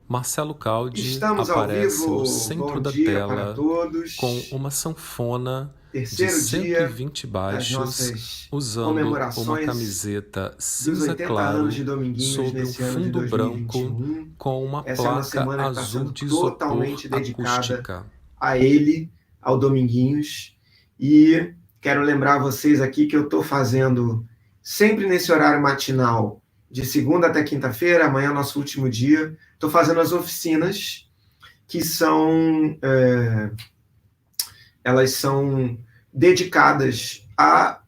Marcelo Caldi Estamos ao aparece no vivo. centro Bom da dia para tela com todos. uma sanfona de Terceiro dia 120 das baixos, nossas usando uma comemorações camiseta dos cinza 80 anos de claro Dominguinhos sobre um nesse ano de fundo branco 2021. com uma Essa é uma placa semana que está azul sendo de isopor totalmente dedicada acústica. a ele, ao Dominguinhos. E quero lembrar vocês aqui que eu estou fazendo sempre nesse horário matinal, de segunda até quinta-feira, amanhã é o nosso último dia. Estou fazendo as oficinas que elas são dedicadas a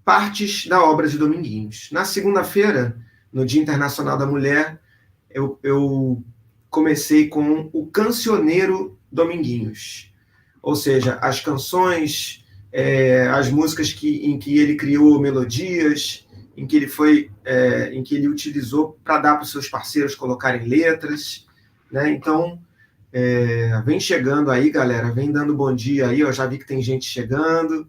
partes da obra de Dominguinhos. Na segunda-feira, no Dia Internacional da Mulher, eu comecei com o Cancioneiro Dominguinhos, ou seja, as canções, as músicas em que ele criou melodias, em que ele utilizou para dar para os seus parceiros colocarem letras, né? Então vem chegando aí, galera. Vem dando bom dia aí. Eu já vi que tem gente chegando.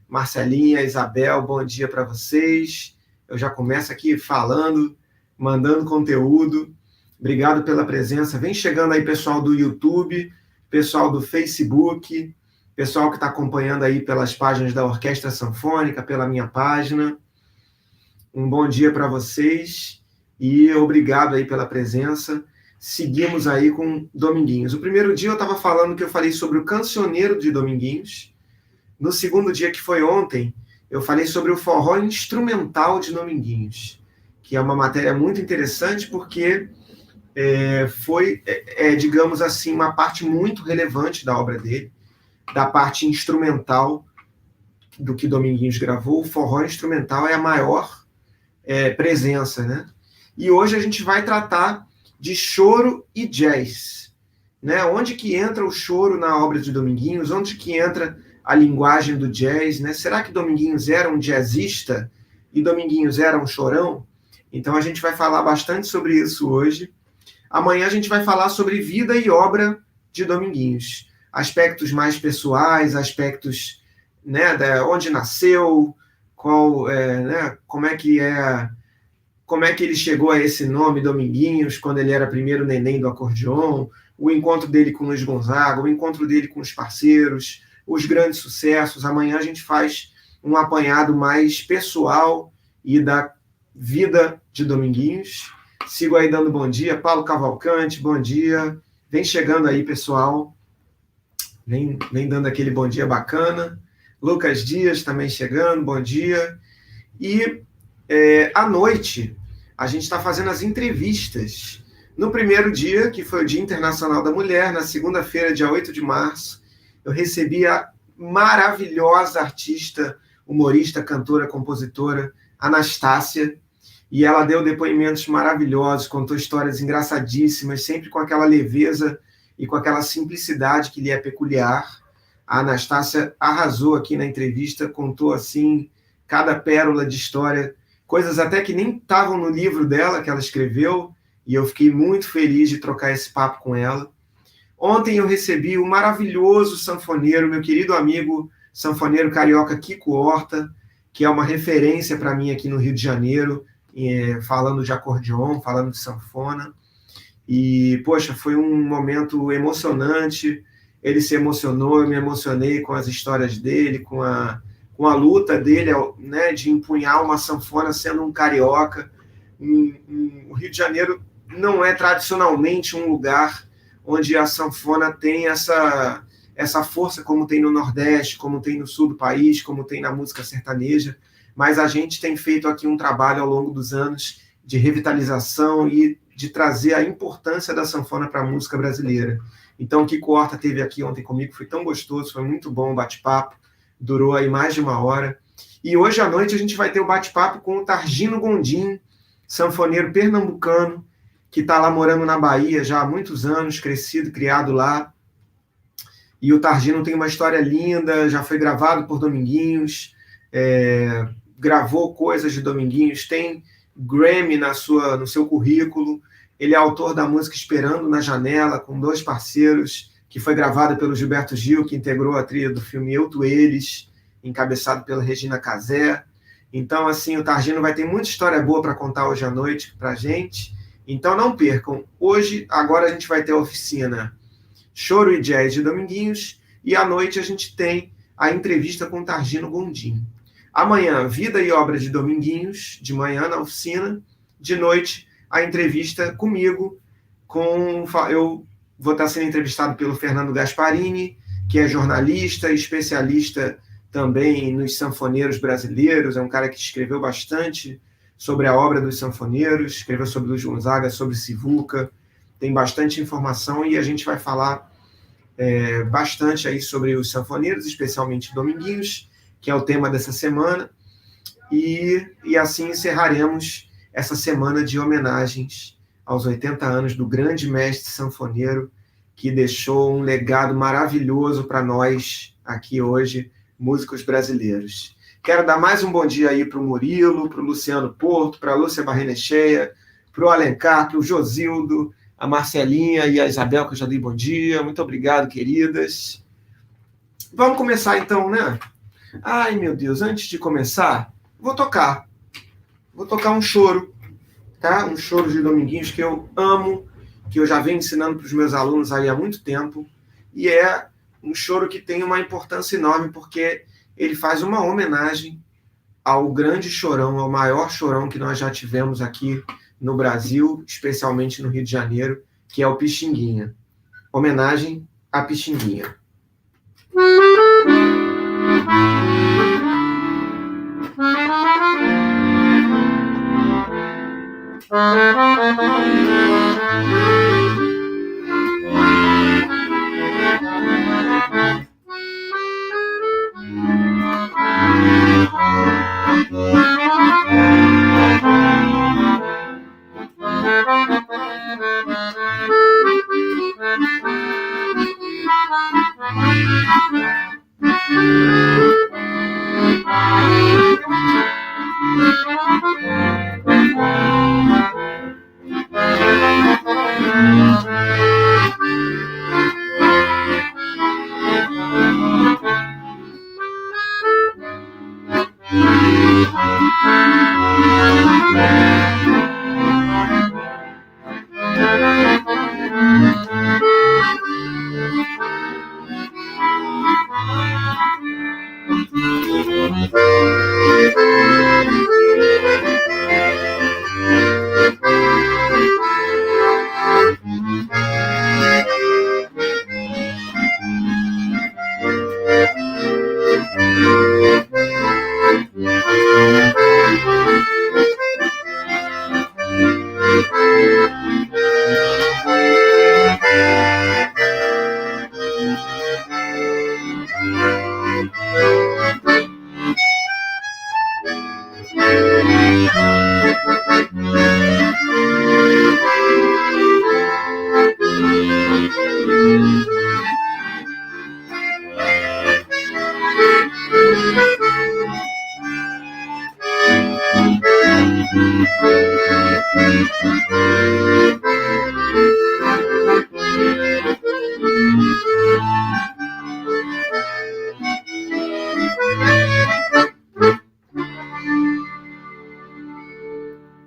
Marcelinha, Isabel, bom dia para vocês. Eu já começo aqui falando, mandando conteúdo. Obrigado pela presença. Vem chegando aí, pessoal do YouTube, pessoal do Facebook, pessoal que está acompanhando aí pelas páginas da Orquestra Sanfônica, pela minha página. Um bom dia para vocês e obrigado aí pela presença. Seguimos aí com Dominguinhos. O primeiro dia eu estava falando que eu falei sobre o cancioneiro de Dominguinhos. No segundo dia, que foi ontem, eu falei sobre o forró instrumental de Dominguinhos, que é uma matéria muito interessante porque digamos assim, uma parte muito relevante da obra dele, da parte instrumental do que Dominguinhos gravou. O forró instrumental é a maior presença, né? E hoje a gente vai tratar de choro e jazz, né? Onde que entra o choro na obra de Dominguinhos? Onde que entra a linguagem do jazz, né? Será que Dominguinhos era um jazzista e Dominguinhos era um chorão? Então a gente vai falar bastante sobre isso hoje. Amanhã a gente vai falar sobre vida e obra de Dominguinhos, aspectos mais pessoais, aspectos, né, onde nasceu, né, como é que ele chegou a esse nome Dominguinhos, quando ele era primeiro neném do acordeon, o encontro dele com Luiz Gonzaga, o encontro dele com os parceiros, os grandes sucessos. Amanhã a gente faz um apanhado mais pessoal e da vida de Dominguinhos. Sigo aí dando bom dia. Paulo Cavalcante, bom dia. Vem chegando aí, pessoal. Vem dando aquele bom dia bacana. Lucas Dias também chegando, bom dia. E à noite, a gente está fazendo as entrevistas. No primeiro dia, que foi o Dia Internacional da Mulher, na segunda-feira, dia 8 de março, eu recebi a maravilhosa artista, humorista, cantora, compositora, Anastácia, e ela deu depoimentos maravilhosos, contou histórias engraçadíssimas, sempre com aquela leveza e com aquela simplicidade que lhe é peculiar. A Anastácia arrasou aqui na entrevista, contou assim cada pérola de história, coisas até que nem estavam no livro dela, que ela escreveu, e eu fiquei muito feliz de trocar esse papo com ela. Ontem eu recebi o maravilhoso sanfoneiro, meu querido amigo sanfoneiro carioca Kiko Horta, que é uma referência para mim aqui no Rio de Janeiro, falando de acordeon, falando de sanfona. E, poxa, foi um momento emocionante. Ele se emocionou, eu me emocionei com as histórias dele, com a luta dele, né, de empunhar uma sanfona sendo um carioca. O Rio de Janeiro não é tradicionalmente um lugar onde a sanfona tem essa força como tem no Nordeste, como tem no sul do país, como tem na música sertaneja, mas a gente tem feito aqui um trabalho ao longo dos anos de revitalização e de trazer a importância da sanfona para a música brasileira. Então, o Kiko Horta esteve aqui ontem comigo, foi tão gostoso, foi muito bom o bate-papo, durou aí mais de uma hora. E hoje à noite a gente vai ter o bate-papo com o Targino Gondim, sanfoneiro pernambucano, que está lá morando na Bahia já há muitos anos, crescido, criado lá. E o Targino tem uma história linda, já foi gravado por Dominguinhos, gravou coisas de Dominguinhos, tem Grammy no seu currículo. Ele é autor da música Esperando na Janela, com dois parceiros, que foi gravada pelo Gilberto Gil, que integrou a trilha do filme Eu, Tu, Eles, encabeçado pela Regina Casé. Então, assim, o Targino vai ter muita história boa para contar hoje à noite para a gente. Então não percam. Agora a gente vai ter a oficina Choro e Jazz de Dominguinhos, e à noite a gente tem a entrevista com Targino Gondim. Amanhã, Vida e Obra de Dominguinhos, de manhã na oficina, de noite a entrevista comigo, eu vou estar sendo entrevistado pelo Fernando Gasparini, que é jornalista, especialista também nos sanfoneiros brasileiros, é um cara que escreveu bastante sobre a obra dos sanfoneiros, escreveu sobre Luiz Gonzaga, sobre Sivuca, tem bastante informação e a gente vai falar bastante aí sobre os sanfoneiros, especialmente Dominguinhos, que é o tema dessa semana, e assim encerraremos essa semana de homenagens aos 80 anos do grande mestre sanfoneiro, que deixou um legado maravilhoso para nós aqui hoje, músicos brasileiros. Quero dar mais um bom dia aí para o Murilo, para o Luciano Porto, para a Lúcia Barrenecheia, para o Alencar, para o Josildo, a Marcelinha e a Isabel, que eu já dei bom dia. Muito obrigado, queridas. Vamos começar então, né? Ai, meu Deus, antes de começar, vou tocar um choro, tá? Um choro de Dominguinhos que eu amo, que eu já venho ensinando para os meus alunos aí há muito tempo, e é um choro que tem uma importância enorme, porque ele faz uma homenagem ao grande chorão, ao maior chorão que nós já tivemos aqui no Brasil, especialmente no Rio de Janeiro, que é o Pixinguinha. Homenagem a Pixinguinha.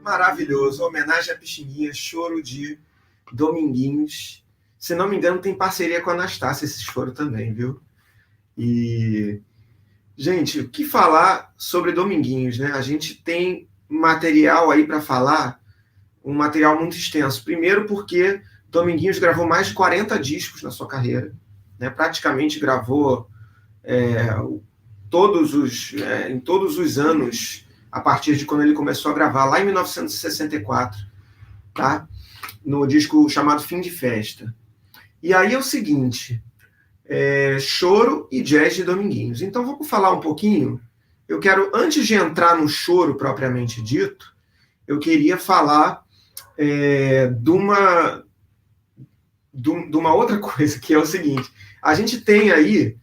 Maravilhoso, homenagem a Pixinguinha, choro de Dominguinhos. Se não me engano, tem parceria com a Anastácia esse choro também, viu? E, gente, o que falar sobre Dominguinhos, né? A gente tem material aí para falar, um material muito extenso. Primeiro porque Dominguinhos gravou mais de 40 discos na sua carreira, né? Praticamente gravou em todos os anos, a partir de quando ele começou a gravar, lá em 1964, tá? No disco chamado Fim de Festa. E aí é o seguinte, choro e jazz de Dominguinhos. Então vamos falar um pouquinho. Eu quero, antes de entrar no choro propriamente dito, eu queria falar de uma outra coisa, que é o seguinte. A gente tem aí,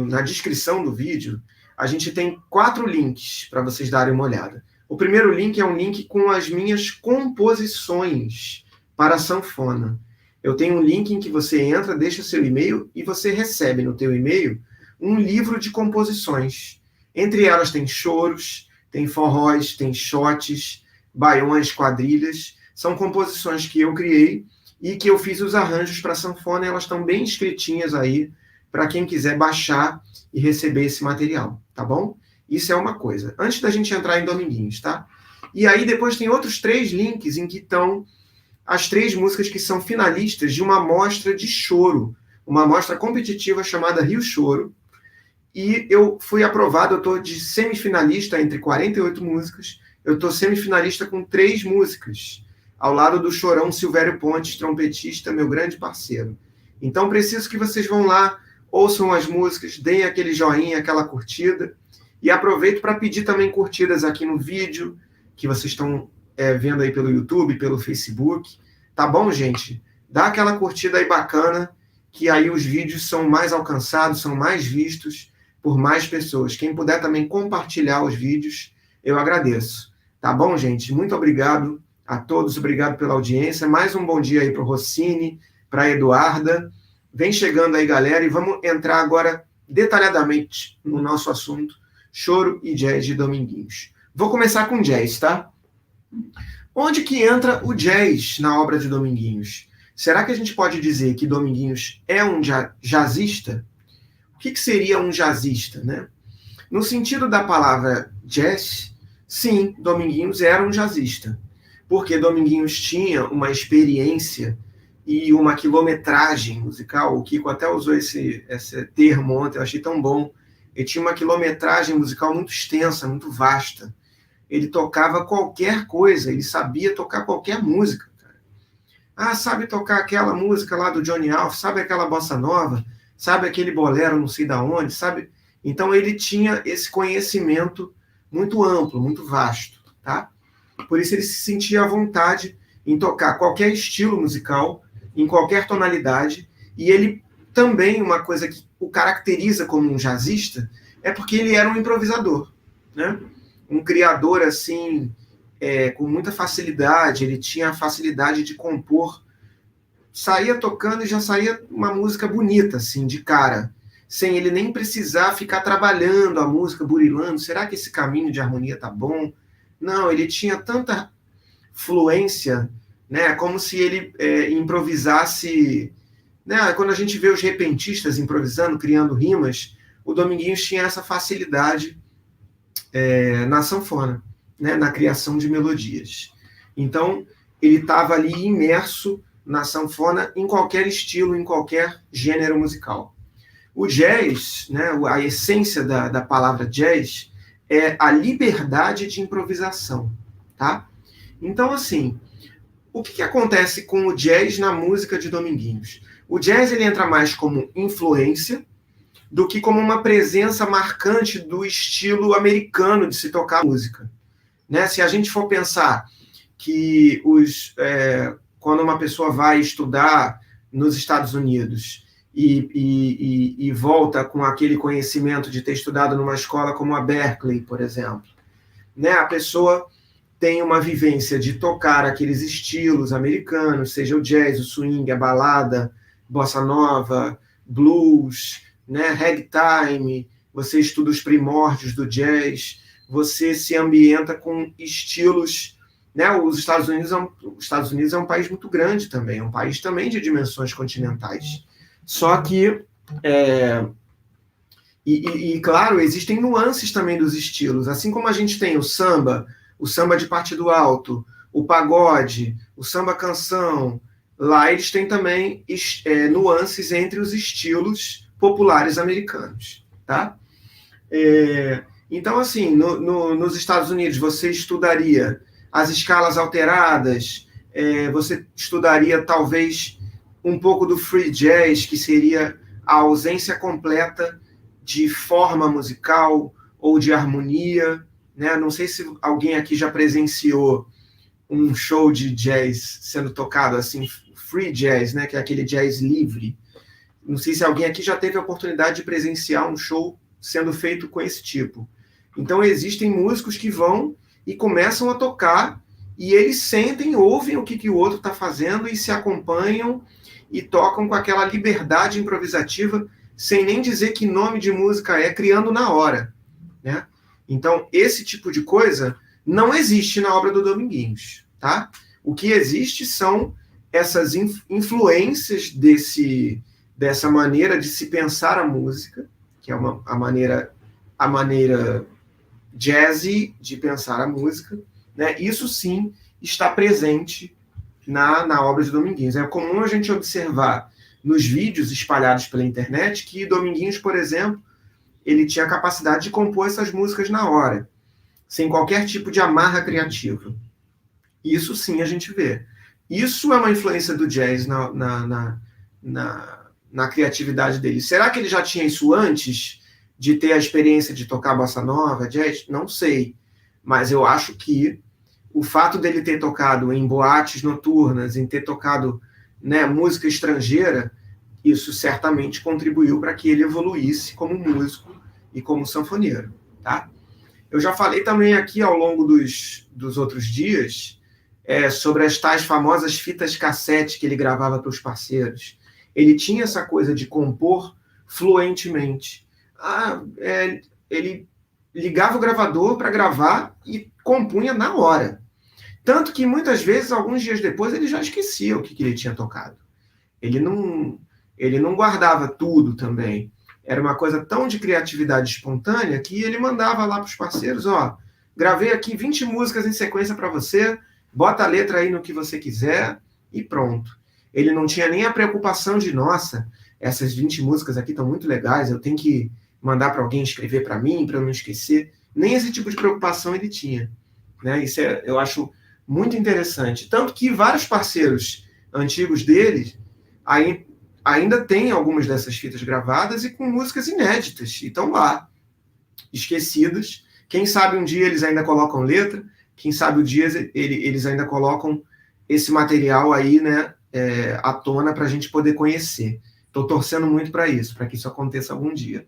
na descrição do vídeo, a gente tem 4 links para vocês darem uma olhada. O primeiro link é um link com as minhas composições para a sanfona. Eu tenho um link em que você entra, deixa seu e-mail e você recebe no teu e-mail um livro de composições. Entre elas tem choros, tem forróis, tem shotes, baiões, quadrilhas, São composições que eu criei e que eu fiz os arranjos para sanfona, e elas estão bem escritinhas aí, para quem quiser baixar e receber esse material, tá bom? Isso é uma coisa. Antes da gente entrar em Dominguinhos, tá? E aí depois tem outros 3 links em que estão as 3 músicas que são finalistas de uma amostra de choro, uma amostra competitiva chamada Rio Choro, e eu fui aprovado, eu estou de semifinalista entre 48 músicas, eu estou semifinalista com 3 músicas, ao lado do Chorão Silvério Pontes, trompetista, meu grande parceiro. Então preciso que vocês vão lá, ouçam as músicas, deem aquele joinha, aquela curtida, e aproveito para pedir também curtidas aqui no vídeo, que vocês estão vendo aí pelo YouTube, pelo Facebook. Tá bom, gente? Dá aquela curtida aí bacana, que aí os vídeos são mais alcançados, são mais vistos por mais pessoas. Quem puder também compartilhar os vídeos, eu agradeço. Tá bom, gente? Muito obrigado a todos, obrigado pela audiência. Mais um bom dia aí para o Rossini, para a Eduarda. Vem chegando aí, galera, e vamos entrar agora detalhadamente no nosso assunto, choro e jazz de Dominguinhos. Vou começar com jazz, tá? Onde que entra o jazz na obra de Dominguinhos? Será que a gente pode dizer que Dominguinhos é um jazzista? O que seria um jazzista, né? No sentido da palavra jazz, sim, Dominguinhos era um jazzista, porque Dominguinhos tinha uma experiência e uma quilometragem musical. O Kiko até usou esse termo ontem, eu achei tão bom. Ele tinha uma quilometragem musical muito extensa, muito vasta. Ele tocava qualquer coisa, ele sabia tocar qualquer música. Cara. Ah, sabe tocar aquela música lá do Johnny Alf, sabe aquela bossa nova, sabe aquele bolero não sei da onde, sabe? Então ele tinha esse conhecimento muito amplo, muito vasto, tá? Por isso ele se sentia à vontade em tocar qualquer estilo musical, em qualquer tonalidade, e ele também, uma coisa que o caracteriza como um jazzista, é porque ele era um improvisador, né? Um criador, assim, com muita facilidade, ele tinha a facilidade de compor, saía tocando e já saía uma música bonita, assim, de cara, sem ele nem precisar ficar trabalhando a música, burilando, será que esse caminho de harmonia tá bom? Não, ele tinha tanta fluência, né, como se ele improvisasse, né, quando a gente vê os repentistas improvisando, criando rimas, o Dominguinhos tinha essa facilidade na sanfona, né, na criação de melodias. Então, ele estava ali imerso na sanfona em qualquer estilo, em qualquer gênero musical. O jazz, né, a essência da palavra jazz é a liberdade de improvisação, tá? Então, assim, o que acontece com o jazz na música de Dominguinhos? O jazz ele entra mais como influência do que como uma presença marcante do estilo americano de se tocar música. Né? Se a gente for pensar que quando uma pessoa vai estudar nos Estados Unidos e volta com aquele conhecimento de ter estudado numa escola como a Berkeley, por exemplo, né? A pessoa tem uma vivência de tocar aqueles estilos americanos, seja o jazz, o swing, a balada, bossa nova, blues, né, ragtime, você estuda os primórdios do jazz, você se ambienta com estilos, né, os Estados Unidos é um país muito grande também, é um país também de dimensões continentais. Só que, claro, existem nuances também dos estilos, assim como a gente tem o samba de partido alto, o pagode, o samba-canção, lá eles têm também nuances entre os estilos populares americanos, tá? Então, assim, nos Estados Unidos, você estudaria as escalas alteradas, você estudaria, talvez, um pouco do free jazz, que seria a ausência completa de forma musical ou de harmonia, né? Não sei se alguém aqui já presenciou um show de jazz sendo tocado assim, free jazz, né? Que é aquele jazz livre. Não sei se alguém aqui já teve a oportunidade de presenciar um show sendo feito com esse tipo. Então, existem músicos que vão e começam a tocar e eles sentem, ouvem o que o outro está fazendo e se acompanham e tocam com aquela liberdade improvisativa, sem nem dizer que nome de música criando na hora, né? Então, esse tipo de coisa não existe na obra do Dominguinhos, tá? O que existe são essas influências dessa maneira de se pensar a música, que é a maneira jazzy de pensar a música, né? Isso sim está presente na obra de Dominguinhos. É comum a gente observar nos vídeos espalhados pela internet que Dominguinhos, por exemplo, ele tinha a capacidade de compor essas músicas na hora, sem qualquer tipo de amarra criativa. Isso sim a gente vê. Isso é uma influência do jazz na criatividade dele. Será que ele já tinha isso antes de ter a experiência de tocar bossa nova, jazz? Não sei. Mas eu acho que o fato dele ter tocado em boates noturnas, em ter tocado, né, música estrangeira, isso certamente contribuiu para que ele evoluísse como músico e como sanfoneiro. Tá? Eu já falei também aqui ao longo dos outros dias sobre as tais famosas fitas cassete que ele gravava para os parceiros. Ele tinha essa coisa de compor fluentemente. Ele ligava o gravador para gravar e compunha na hora. Tanto que muitas vezes, alguns dias depois, ele já esquecia o que ele tinha tocado. Ele não guardava tudo também. Era uma coisa tão de criatividade espontânea que ele mandava lá para os parceiros, gravei aqui 20 músicas em sequência para você, bota a letra aí no que você quiser e pronto. Ele não tinha nem a preocupação de, nossa, essas 20 músicas aqui estão muito legais, eu tenho que mandar para alguém escrever para mim, para eu não esquecer. Nem esse tipo de preocupação ele tinha. Né? Isso eu acho muito interessante. Tanto que vários parceiros antigos dele ainda têm algumas dessas fitas gravadas e com músicas inéditas. E estão lá, esquecidas. Quem sabe um dia eles ainda colocam letra, quem sabe um dia eles ainda colocam esse material aí, né, à tona para a gente poder conhecer. Estou torcendo muito para isso, para que isso aconteça algum dia.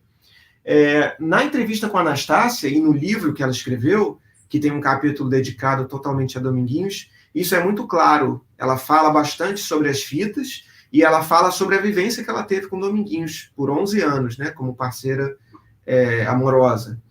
Na entrevista com a Anastácia e no livro que ela escreveu, que tem um capítulo dedicado totalmente a Dominguinhos, isso é muito claro. Ela fala bastante sobre as fitas e ela fala sobre a vivência que ela teve com Dominguinhos por 11 anos, né, como parceira amorosa.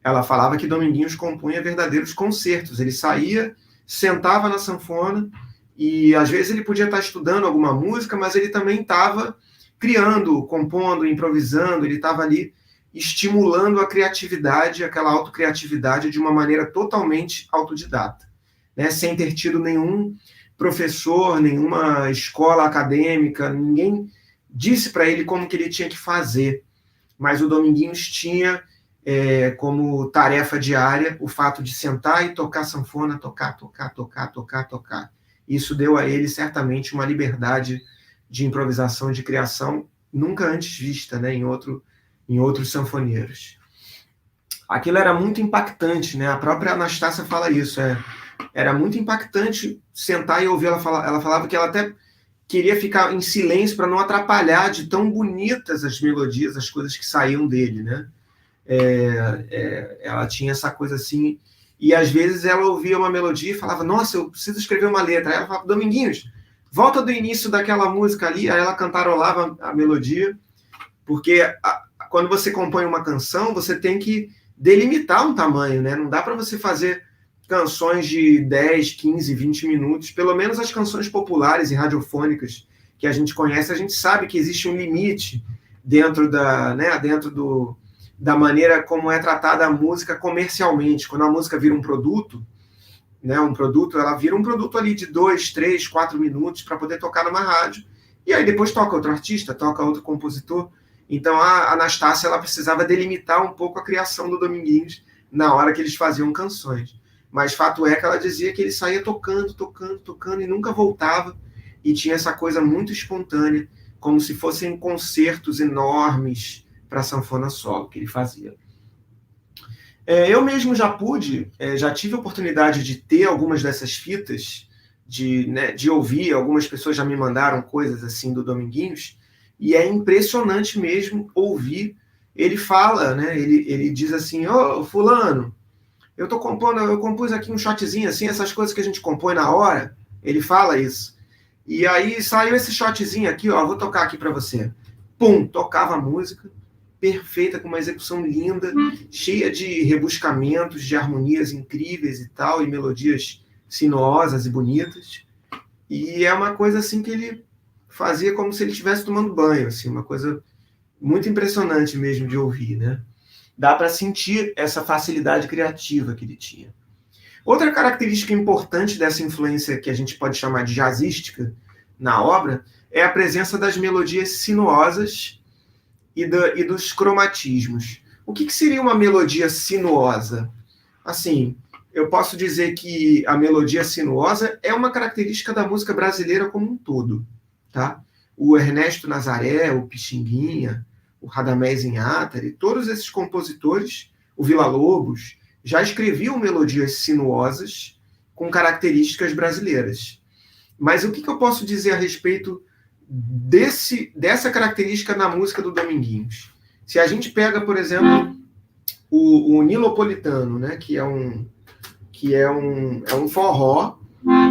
Ela falava que Dominguinhos compunha verdadeiros concertos. Ele saía, sentava na sanfona e às vezes ele podia estar estudando alguma música, mas ele também estava criando, compondo, improvisando, ele estava ali estimulando a criatividade, aquela autocriatividade de uma maneira totalmente autodidata, né? Sem ter tido nenhum professor, nenhuma escola acadêmica, ninguém disse para ele como que ele tinha que fazer, mas o Dominguinhos tinha como tarefa diária o fato de sentar e tocar sanfona, tocar. Isso deu a ele certamente uma liberdade de improvisação e de criação nunca antes vista, né, em outros sanfoneiros. Aquilo era muito impactante, né? A própria Anastácia fala isso. Era muito impactante sentar e ouvir ela falar. Ela falava que ela até queria ficar em silêncio para não atrapalhar de tão bonitas as melodias, as coisas que saíam dele, né? Ela tinha essa coisa assim, e às vezes ela ouvia uma melodia e falava, nossa, eu preciso escrever uma letra. Aí ela falava, Dominguinhos, volta do início daquela música ali. Aí ela cantarolava a melodia, porque quando você compõe uma canção, você tem que delimitar um tamanho, né? Não dá para você fazer canções de 10, 15, 20 minutos, pelo menos as canções populares e radiofônicas que a gente conhece, a gente sabe que existe um limite dentro da maneira como é tratada a música comercialmente. Quando a música vira um produto, né, ela vira um produto ali de 2, 3, 4 minutos para poder tocar numa rádio, e aí depois toca outro artista, toca outro compositor. Então a Anastácia ela precisava delimitar um pouco a criação do Dominguinhos na hora que eles faziam canções. Mas fato é que ela dizia que ele saía tocando e nunca voltava, e tinha essa coisa muito espontânea, como se fossem concertos enormes para sanfona solo que ele fazia. Eu mesmo já tive a oportunidade de ter algumas dessas fitas, de ouvir, algumas pessoas já me mandaram coisas assim do Dominguinhos, e é impressionante mesmo ouvir. Ele fala, né, ele diz assim, fulano, eu compus aqui um shotzinho assim, essas coisas que a gente compõe na hora, ele fala isso. E aí saiu esse shotzinho aqui, vou tocar aqui para você. Pum, tocava a música, perfeita, com uma execução linda, cheia de rebuscamentos, de harmonias incríveis e tal, e melodias sinuosas e bonitas. E é uma coisa assim que ele fazia como se ele estivesse tomando banho, assim, uma coisa muito impressionante mesmo de ouvir, né? Dá para sentir essa facilidade criativa que ele tinha. Outra característica importante dessa influência que a gente pode chamar de jazzística na obra é a presença das melodias sinuosas e dos cromatismos. O que seria uma melodia sinuosa? Assim, eu posso dizer que a melodia sinuosa é uma característica da música brasileira como um todo, tá? O Ernesto Nazaré, o Pixinguinha, o Radamés Inátari, todos esses compositores, o Villa-Lobos, já escreviam melodias sinuosas com características brasileiras. Mas o que eu posso dizer a respeito dessa característica na música do Dominguinhos? Se a gente pega, por exemplo, o Nilopolitano, né, que é um forró,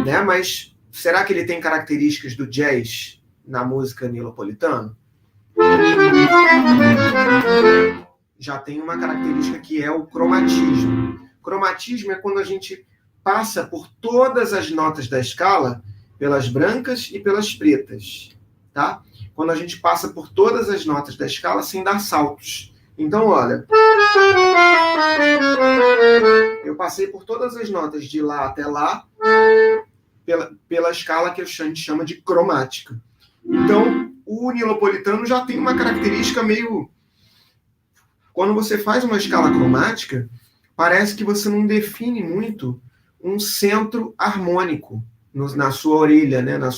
né, mas será que ele tem características do jazz na música Nilopolitano? Já tem uma característica que é o cromatismo. Cromatismo é quando a gente passa por todas as notas da escala, pelas brancas e pelas pretas, tá? Quando a gente passa por todas as notas da escala sem dar saltos. Então, olha, eu passei por todas as notas de lá até lá pela escala que a gente chama de cromática. Então, o Nilopolitano já tem uma característica meio... Quando você faz uma escala cromática, parece que você não define muito um centro harmônico na sua orelha, né? na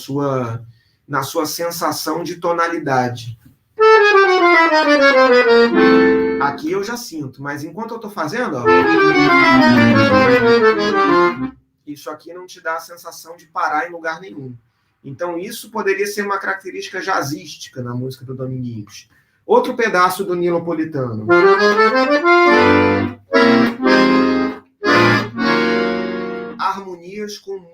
sua sensação de tonalidade. Aqui eu já sinto, mas enquanto eu estou fazendo, ó, isso aqui não te dá a sensação de parar em lugar nenhum. Então isso poderia ser uma característica jazzística na música do Dominguinhos. Outro pedaço do Nilopolitano. Harmonias com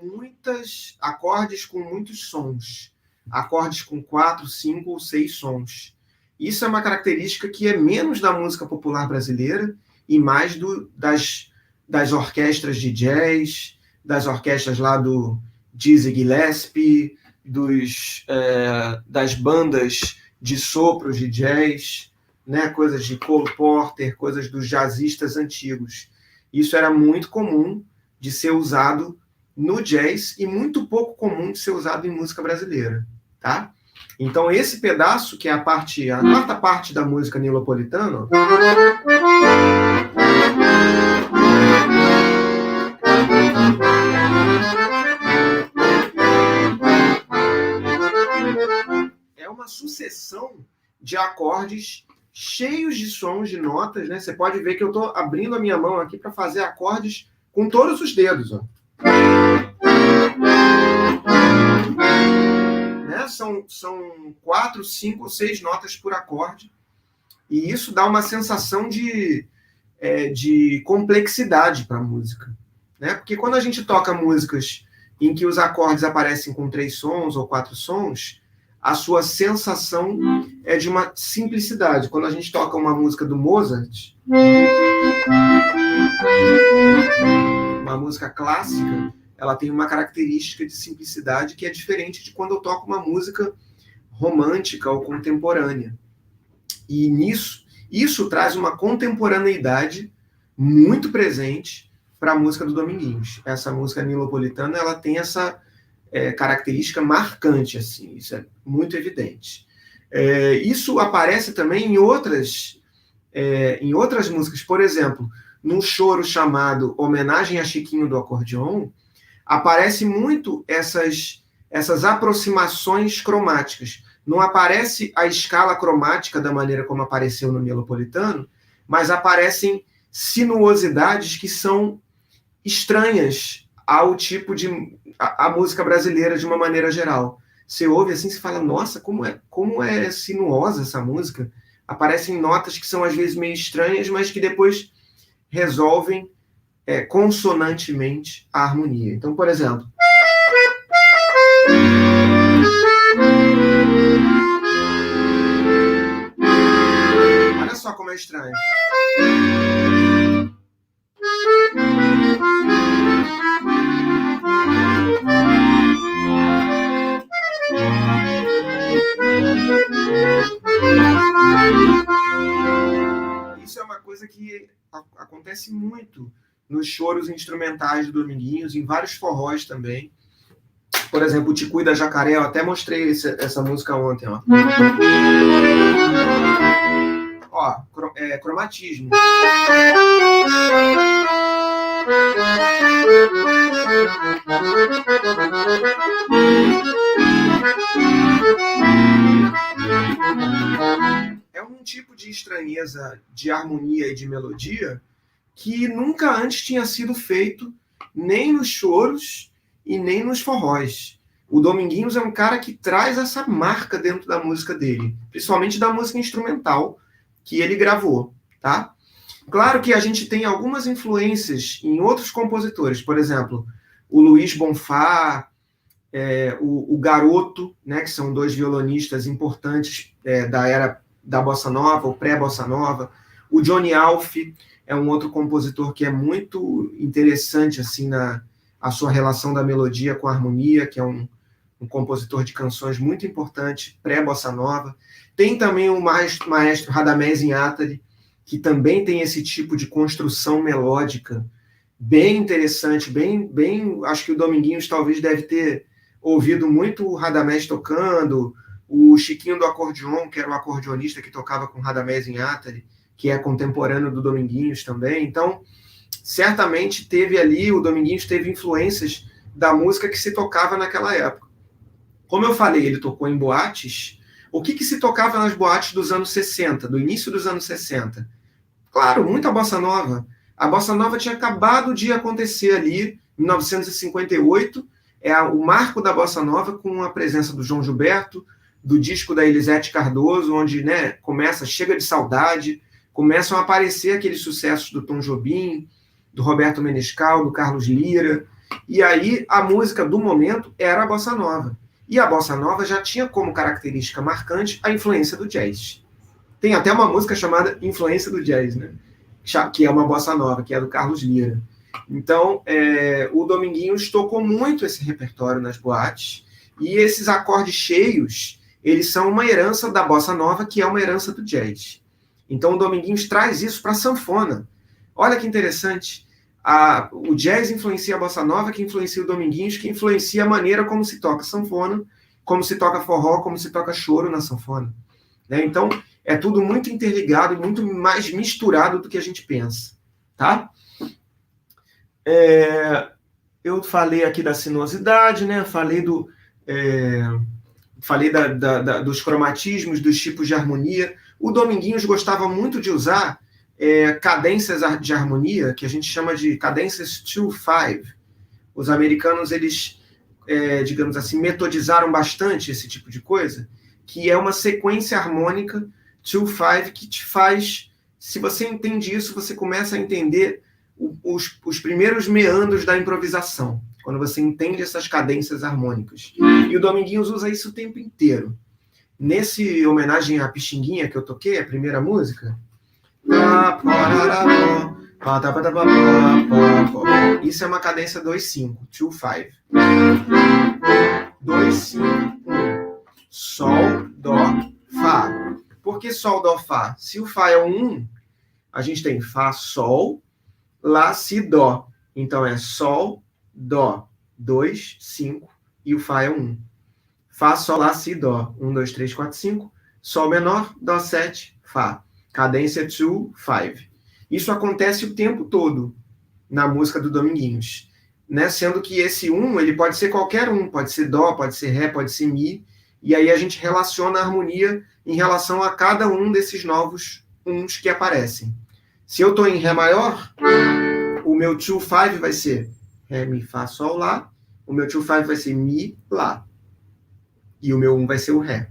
acordes com muitos sons. Acordes com 4, 5 ou 6 sons. Isso é uma característica que é menos da música popular brasileira e mais das orquestras de jazz, das orquestras lá do Dizzy Gillespie, das bandas de sopros de jazz, né? Coisas de Cole Porter, coisas dos jazzistas antigos. Isso era muito comum de ser usado no jazz e muito pouco comum de ser usado em música brasileira, tá? Então esse pedaço, que é a quarta parte da música Nilopolitano, é uma sucessão de acordes cheios de sons, de notas, né? Você pode ver que eu estou abrindo a minha mão aqui para fazer acordes com todos os dedos, ó. Né? São 4, 5 ou 6 notas por acorde, e isso dá uma sensação de complexidade para a música, né? Porque quando a gente toca músicas em que os acordes aparecem com 3 sons ou 4 sons, a sua sensação é de uma simplicidade. Quando a gente toca uma música do Mozart, uma música clássica, ela tem uma característica de simplicidade que é diferente de quando eu toco uma música romântica ou contemporânea. E isso traz uma contemporaneidade muito presente para a música do Dominguinhos. Essa música Nilopolitana, ela tem essa característica marcante, assim, isso é muito evidente. Isso aparece também em outras músicas. Por exemplo, num choro chamado Homenagem a Chiquinho do Acordeon, aparece muito essas aproximações cromáticas. Não aparece a escala cromática da maneira como apareceu no Nilopolitano, mas aparecem sinuosidades que são estranhas ao tipo de a música brasileira de uma maneira geral. Você ouve assim, você fala, nossa, como é sinuosa essa música. Aparecem notas que são às vezes meio estranhas, mas que depois resolvem consonantemente a harmonia. Então, por exemplo, olha só como é estranho. coisa que acontece muito nos choros instrumentais do Dominguinhos, em vários forrós também. Por exemplo, o Te Cuida Jacaré, eu até mostrei essa música ontem, ó. Ó, cromatismo. É um tipo de estranheza de harmonia e de melodia que nunca antes tinha sido feito nem nos choros e nem nos forróis. O Dominguinhos é um cara que traz essa marca dentro da música dele, principalmente da música instrumental que ele gravou, tá? Claro que a gente tem algumas influências em outros compositores, por exemplo, o Luiz Bonfá, o Garoto, né, que são dois violonistas importantes da era da Bossa Nova, ou pré-Bossa Nova. O Johnny Alf é um outro compositor que é muito interessante assim, a sua relação da melodia com a harmonia, que é um compositor de canções muito importante, pré-Bossa Nova. Tem também o maestro Radamés Inátali, que também tem esse tipo de construção melódica bem interessante, bem, acho que o Dominguinhos talvez deve ter ouvido muito o Radamés tocando, o Chiquinho do Acordeon, que era o acordeonista que tocava com Radamés Inátali, que é contemporâneo do Dominguinhos também. Então, certamente o Dominguinhos teve influências da música que se tocava naquela época. Como eu falei, ele tocou em boates. O que se tocava nas boates dos anos 60, do início dos anos 60? Claro, muita bossa nova. A bossa nova tinha acabado de acontecer ali, em 1958, o marco da bossa nova com a presença do João Gilberto, do disco da Elisete Cardoso, onde começa Chega de Saudade, começam a aparecer aqueles sucessos do Tom Jobim, do Roberto Menescal, do Carlos Lyra, e aí a música do momento era a bossa nova. E a bossa nova já tinha como característica marcante a influência do jazz. Tem até uma música chamada Influência do Jazz, né? Que é uma bossa nova, que é do Carlos Lyra. Então, o Dominguinhos tocou muito esse repertório nas boates, e esses acordes cheios, eles são uma herança da bossa nova, que é uma herança do jazz. Então, o Dominguinhos traz isso para a sanfona. Olha que interessante. O jazz influencia a bossa nova, que influencia o Dominguinhos, que influencia a maneira como se toca sanfona, como se toca forró, como se toca choro na sanfona. Né? Então, é tudo muito interligado, muito mais misturado do que a gente pensa. Tá? Eu falei aqui da sinuosidade, né? Falei dos cromatismos, dos tipos de harmonia. O Dominguinhos gostava muito de usar cadências de harmonia, que a gente chama de cadências 2/5. Os americanos, eles, digamos assim, metodizaram bastante esse tipo de coisa, que é uma sequência harmônica 2/5 que te faz, se você entende isso, você começa a entender os primeiros meandros da improvisação, quando você entende essas cadências harmônicas. E o Dominguinhos usa isso o tempo inteiro. Nesse homenagem à Pixinguinha que eu toquei, a primeira música, isso é uma cadência 2/5, 2/5. 2/5, 1. Sol, Dó, Fá. Por que Sol, Dó, Fá? Se o Fá é um 1, a gente tem Fá, Sol, Lá, Si, Dó. Então é Sol, Dó, 2, 5, e o Fá é 1. Fá, Sol, Lá, Si, Dó. 1, 2, 3, 4, 5. Sol menor, Dó 7, Fá. Cadência 2/5. Isso acontece o tempo todo na música do Dominguinhos. Né? Sendo que esse 1, ele pode ser qualquer um. Pode ser Dó, pode ser Ré, pode ser Mi. E aí a gente relaciona a harmonia em relação a cada um desses novos 1s que aparecem. Se eu estou em Ré maior, o meu 2/5 vai ser Ré, Mi, Fá, Sol, Lá. O meu 2/5 vai ser Mi, Lá. E o meu 1 vai ser o Ré.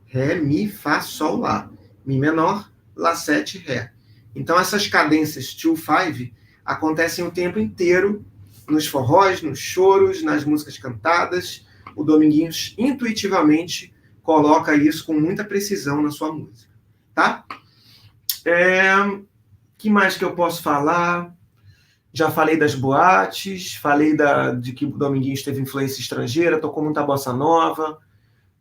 Ré, Mi, Fá, Sol, Lá. Mi menor, Lá 7, Ré. Então essas cadências 2/5 acontecem o tempo inteiro nos forróis, nos choros, nas músicas cantadas. O Dominguinhos intuitivamente coloca isso com muita precisão na sua música. Tá? Que mais que eu posso falar? Já falei das boates, falei de que o Dominguinhos teve influência estrangeira, tocou muita bossa nova,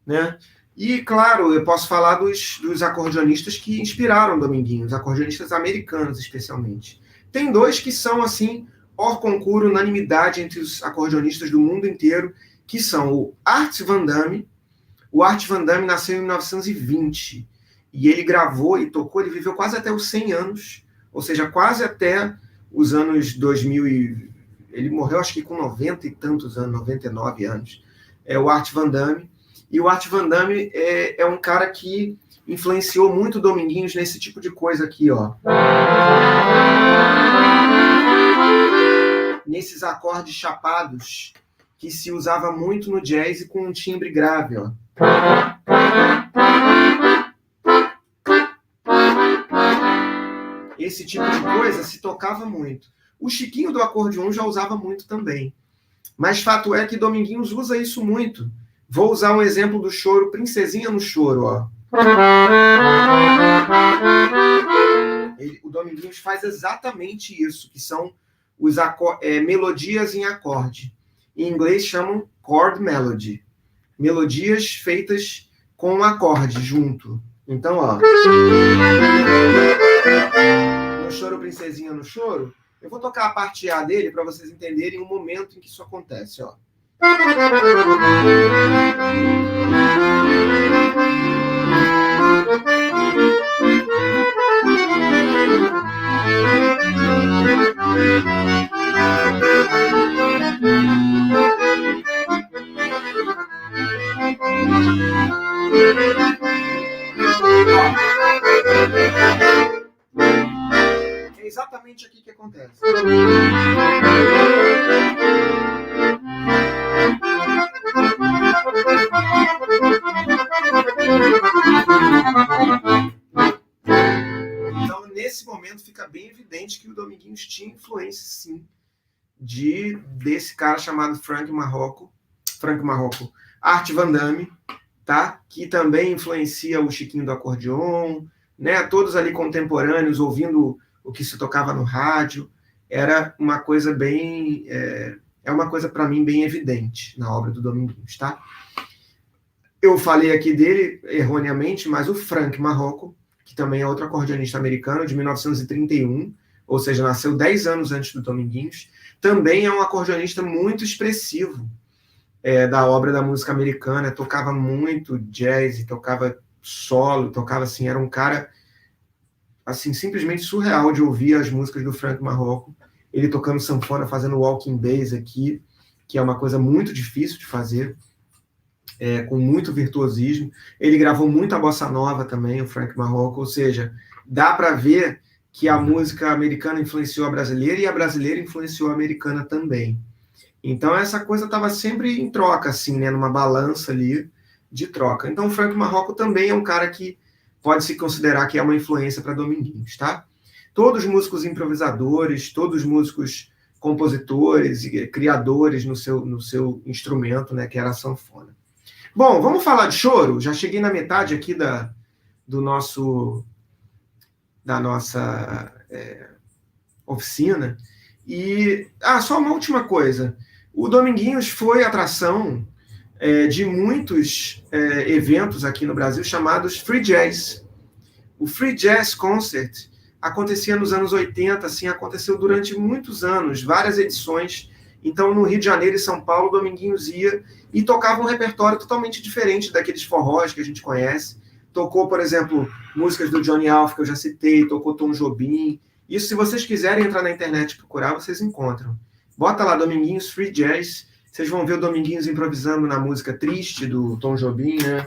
né? E, claro, eu posso falar dos acordeonistas que inspiraram Dominguinhos, acordeonistas americanos, especialmente. Tem dois que são, assim, hors concurso, unanimidade entre os acordeonistas do mundo inteiro, que são o Art Van Damme. O Art Van Damme nasceu em 1920, e ele gravou e tocou, ele viveu quase até os 100 anos, ou seja, quase até os anos 2000, ele morreu acho que com 90 e tantos anos, 99 anos, o Art Van Damme. E o Art Van Damme é um cara que influenciou muito o Dominguinhos nesse tipo de coisa aqui, ó. Nesses acordes chapados que se usava muito no jazz e com um timbre grave, ó. Esse tipo de coisa se tocava muito. O Chiquinho do acordeon já usava muito também. Mas fato é que Dominguinhos usa isso muito. Vou usar um exemplo do choro, Princesinha no Choro, ó. O Dominguinhos faz exatamente isso, que são os melodias em acorde. Em inglês chamam chord melody. Melodias feitas com um acorde junto. Então, ó. No Choro, Princesinha no Choro, eu vou tocar a parte A dele para vocês entenderem o momento em que isso acontece, ó. É exatamente aqui que acontece. Então, nesse momento, fica bem evidente que o Dominguinhos tinha influência, sim, desse cara chamado Frank Marrocco, Art Van Damme, tá? Que também influencia o Chiquinho do acordeon, né? Todos ali contemporâneos, ouvindo o que se tocava no rádio. Era uma coisa bem... É uma coisa, para mim, bem evidente na obra do Dominguinhos, tá? Eu falei aqui dele, erroneamente, mas o Frank Marrocco, que também é outro acordeonista americano, de 1931, ou seja, nasceu 10 anos antes do Dominguinhos, também é um acordeonista muito expressivo da obra da música americana, tocava muito jazz, tocava solo, tocava assim, era um cara assim, simplesmente surreal de ouvir as músicas do Frank Marrocco, ele tocando sanfona, fazendo walking bass aqui, que é uma coisa muito difícil de fazer, com muito virtuosismo. Ele gravou muita bossa nova também, o Frank Marrocco, ou seja, dá para ver que a música americana influenciou a brasileira e a brasileira influenciou a americana também. Então essa coisa estava sempre em troca, assim, né, numa balança ali de troca. Então o Frank Marrocco também é um cara que pode se considerar que é uma influência para Dominguinhos, tá? Todos músicos improvisadores, todos músicos compositores e criadores no seu instrumento, né, que era a sanfona. Bom, vamos falar de choro? Já cheguei na metade aqui da nossa oficina. E, só uma última coisa. O Dominguinhos foi atração de muitos eventos aqui no Brasil chamados Free Jazz. O Free Jazz Concert acontecia nos anos 80, assim, aconteceu durante muitos anos, várias edições. Então, no Rio de Janeiro e São Paulo, o Dominguinhos ia e tocava um repertório totalmente diferente daqueles forrós que a gente conhece. Tocou, por exemplo, músicas do Johnny Alf, que eu já citei, tocou Tom Jobim. Isso, se vocês quiserem entrar na internet e procurar, vocês encontram. Bota lá Dominguinhos Free Jazz, vocês vão ver o Dominguinhos improvisando na música Triste, do Tom Jobim, né?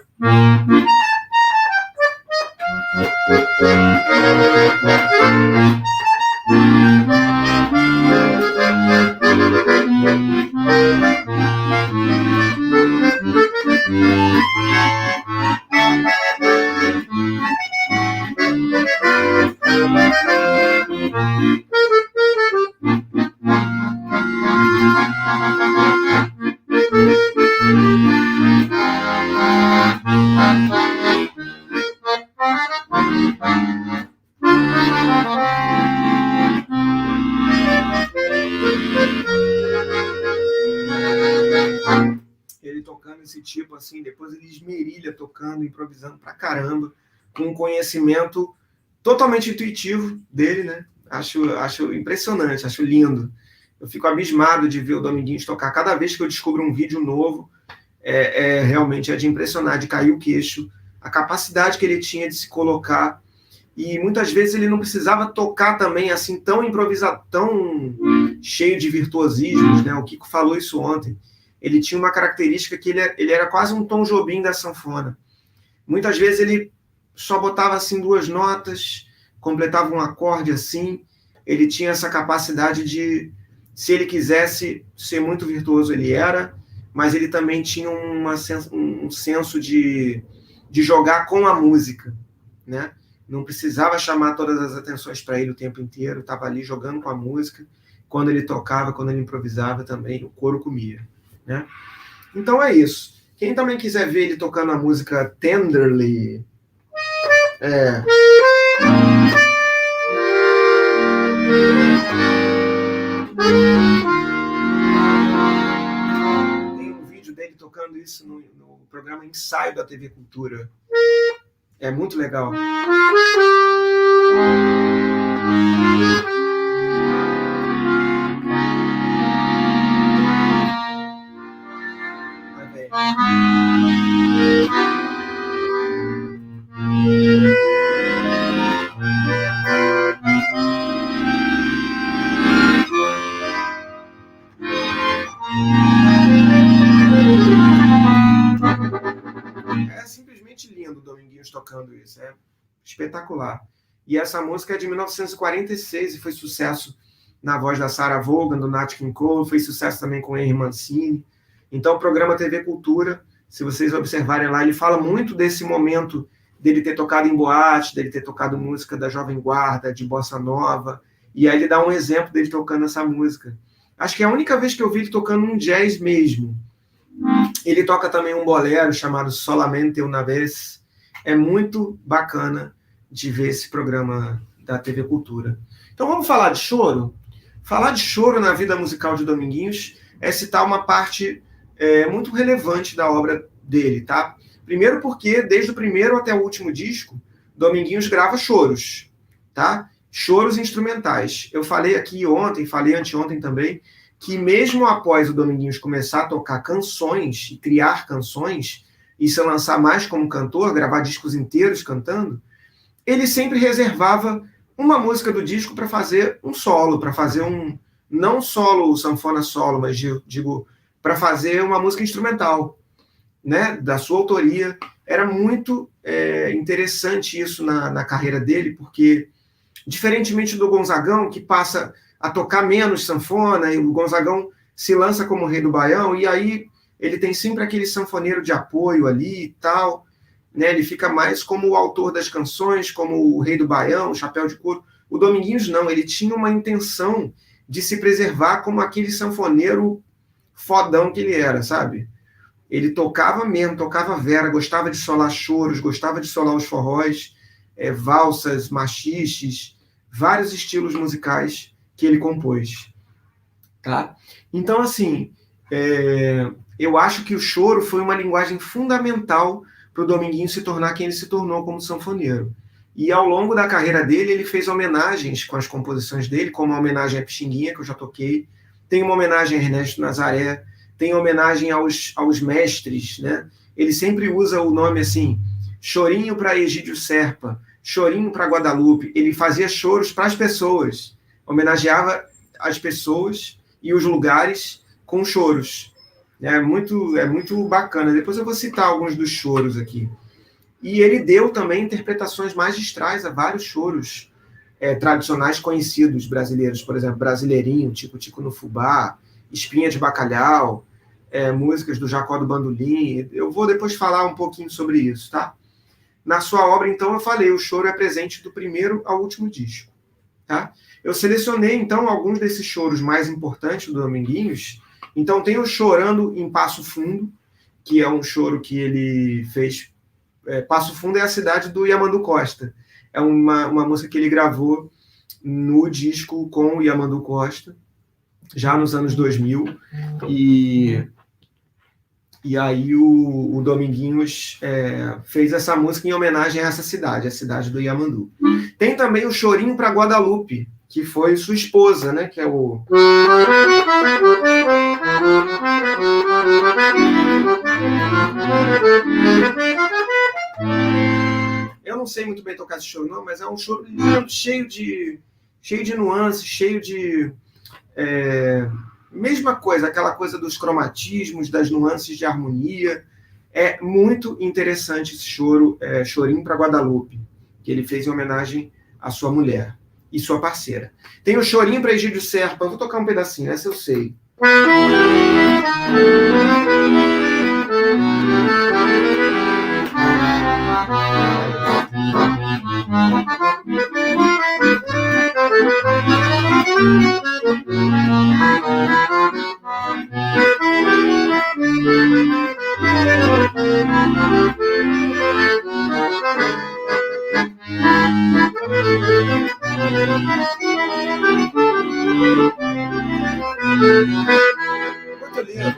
tocando, improvisando pra caramba, com um conhecimento totalmente intuitivo dele, né? Acho impressionante, acho lindo. Eu fico abismado de ver o Dominguinhos tocar. Cada vez que eu descubro um vídeo novo, realmente de impressionar, de cair o queixo, a capacidade que ele tinha de se colocar. E muitas vezes ele não precisava tocar também assim tão improvisado, tão cheio de virtuosismos, né? O Kiko falou isso ontem. Ele tinha uma característica que ele era quase um Tom Jobim da sanfona. Muitas vezes ele só botava assim 2 notas, completava um acorde assim. Ele tinha essa capacidade de, se ele quisesse ser muito virtuoso, ele era, mas ele também tinha um senso de jogar com a música, né? Não precisava chamar todas as atenções para ele o tempo inteiro, estava ali jogando com a música. Quando ele tocava, quando ele improvisava também, o coro comia, né? Então é isso. Quem também quiser ver ele tocando a música Tenderly, tem um vídeo dele tocando isso no programa Ensaio da TV Cultura. É muito legal. É simplesmente lindo o Dominguinhos tocando isso, é espetacular. E essa música é de 1946 e foi sucesso na voz da Sarah Vaughan, do Nat King Cole, foi sucesso também com Henry Mancini. Então o programa TV Cultura, se vocês observarem lá, ele fala muito desse momento dele ter tocado em boate, dele ter tocado música da Jovem Guarda, de Bossa Nova, e aí ele dá um exemplo dele tocando essa música. Acho que é a única vez que eu vi ele tocando um jazz mesmo. Ele toca também um bolero chamado Solamente Una Vez. É muito bacana de ver esse programa da TV Cultura. Então vamos falar de choro? Falar de choro na vida musical de Dominguinhos é citar uma parte muito relevante da obra dele, tá? Primeiro porque, desde o primeiro até o último disco, Dominguinhos grava choros, tá? Choros instrumentais. Eu falei aqui ontem, falei anteontem também, que mesmo após o Dominguinhos começar a tocar canções e criar canções e se lançar mais como cantor, gravar discos inteiros cantando, ele sempre reservava uma música do disco para fazer um solo, para fazer não solo, sanfona solo, mas digo, para fazer uma música instrumental, né, da sua autoria. Era muito interessante isso na carreira dele, porque, diferentemente do Gonzagão, que passa a tocar menos sanfona, e o Gonzagão se lança como Rei do Baião, e aí ele tem sempre aquele sanfoneiro de apoio ali e tal, né? Ele fica mais como o autor das canções, como o Rei do Baião, o Chapéu de Couro. O Dominguinhos não, ele tinha uma intenção de se preservar como aquele sanfoneiro fodão que ele era, sabe? Ele tocava mesmo, tocava vera, gostava de solar choros, gostava de solar os forróis, valsas, machiches, vários estilos musicais que ele compôs, tá? Então, assim, eu acho que o choro foi uma linguagem fundamental para o Dominguinhos se tornar quem ele se tornou como sanfoneiro. E ao longo da carreira dele, ele fez homenagens com as composições dele, como a homenagem a Pixinguinha, que eu já toquei, tem uma homenagem a Ernesto Nazaré, tem homenagem aos mestres, né? Ele sempre usa o nome assim, chorinho para Egídio Serpa, chorinho para Guadalupe. Ele fazia choros para as pessoas, homenageava as pessoas e os lugares com choros. É muito bacana. Depois eu vou citar alguns dos choros aqui. E ele deu também interpretações magistrais a vários choros tradicionais conhecidos brasileiros. Por exemplo, Brasileirinho, Tico Tico no Fubá, Espinha de Bacalhau, músicas do Jacó do Bandolim. Eu vou depois falar um pouquinho sobre isso, tá? Na sua obra, então, eu falei, o choro é presente do primeiro ao último disco, tá? Eu selecionei, então, alguns desses choros mais importantes do Dominguinhos. Então, tem o Chorando em Passo Fundo, que é um choro que ele fez. Passo Fundo é a cidade do Yamandu Costa. É uma música que ele gravou no disco com o Yamandu Costa, já nos anos 2000. E E aí o Dominguinhos fez essa música em homenagem a essa cidade, a cidade do Yamandu. Tem também o Chorinho para Guadalupe, que foi sua esposa, né? Que é o... Eu não sei muito bem tocar esse choro, não, mas é um choro lindo, cheio de nuances, cheio de... mesma coisa, aquela coisa dos cromatismos, das nuances de harmonia. É muito interessante esse choro, Chorinho para Guadalupe, que ele fez em homenagem à sua mulher e sua parceira. Tem o Chorinho para Egídio Serpa, eu vou tocar um pedacinho, essa eu sei. Muito lindo.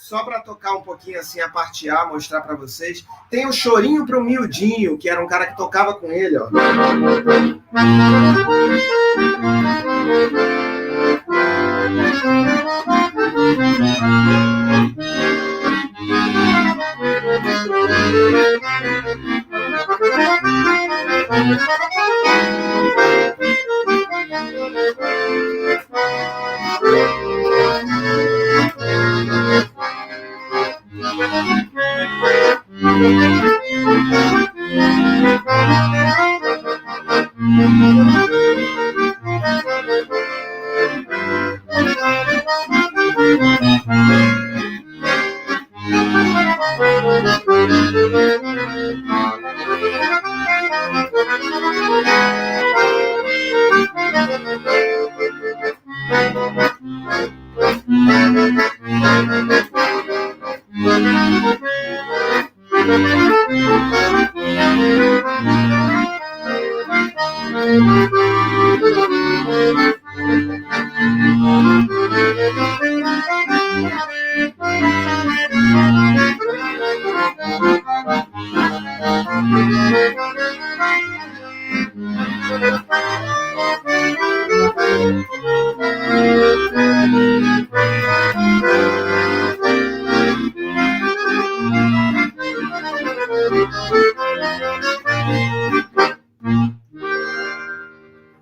Só para tocar um pouquinho assim a parte A, mostrar para vocês, tem o Chorinho para o Miudinho, que era um cara que tocava com ele, ó.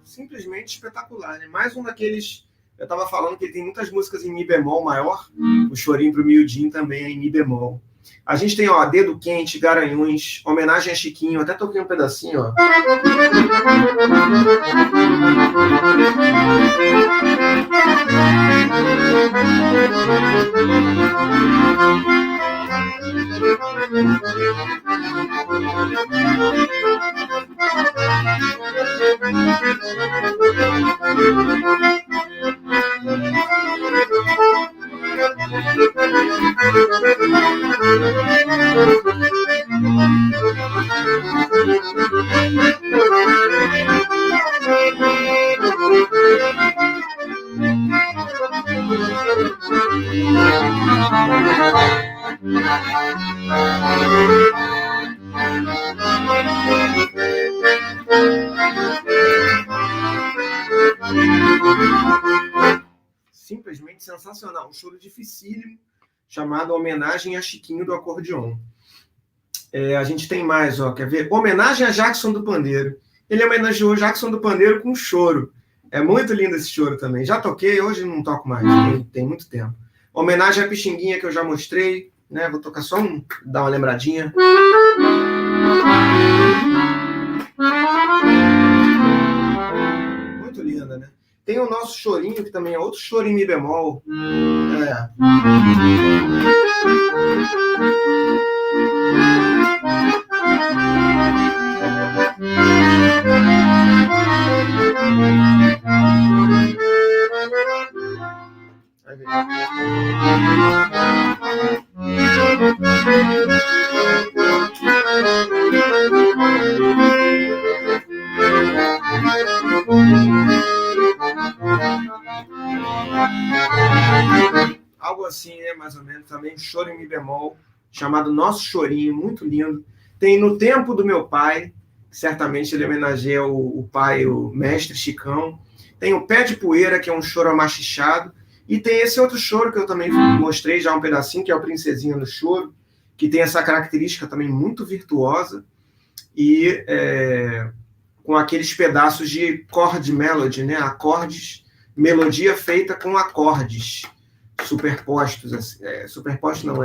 Simplesmente espetacular, né? Mais um daqueles... Eu estava falando que ele tem muitas músicas em Mi bemol maior, o Chorinho para o Miudinho também é em Mi bemol. A gente tem, ó, Dedo Quente, Garanhuns, homenagem a Chiquinho, até toquei um pedacinho, ó. Simplesmente sensacional, um choro dificílimo, chamado Homenagem a Chiquinho do Acordeon. A gente tem mais, ó, quer ver? Homenagem a Jackson do Pandeiro. Ele homenageou Jackson do Pandeiro com choro. É muito lindo esse choro também. Já toquei, hoje não toco mais, tem muito tempo. Homenagem a Pixinguinha, que eu já mostrei, né? Vou tocar só dar uma lembradinha. Muito linda, né? Tem o nosso chorinho, que também é outro choro em mi bemol. Vai ver. Algo assim, né, mais ou menos, também choro em mi bemol, chamado Nosso Chorinho, muito lindo. Tem No Tempo do Meu Pai, que certamente ele homenageia o pai, o mestre Chicão. Tem o Pé de Poeira, que é um choro amachichado. E tem esse outro choro que eu também mostrei já um pedacinho, que é o Princesinha no Choro, que tem essa característica também muito virtuosa e com aqueles pedaços de chord melody, né? Acordes, melodia feita com acordes superpostos, superpostos não,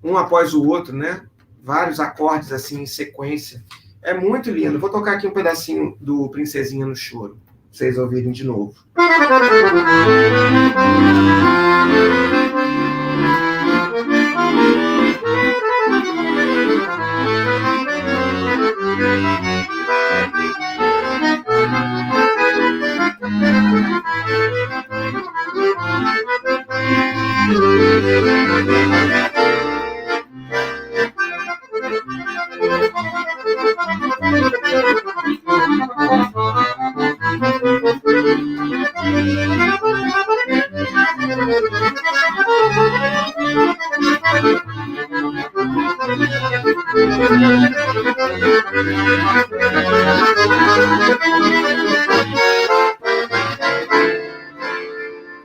um após o outro, né? Vários acordes assim em sequência. É muito lindo. Vou tocar aqui um pedacinho do Princesinha no Choro, pra vocês ouvirem de novo.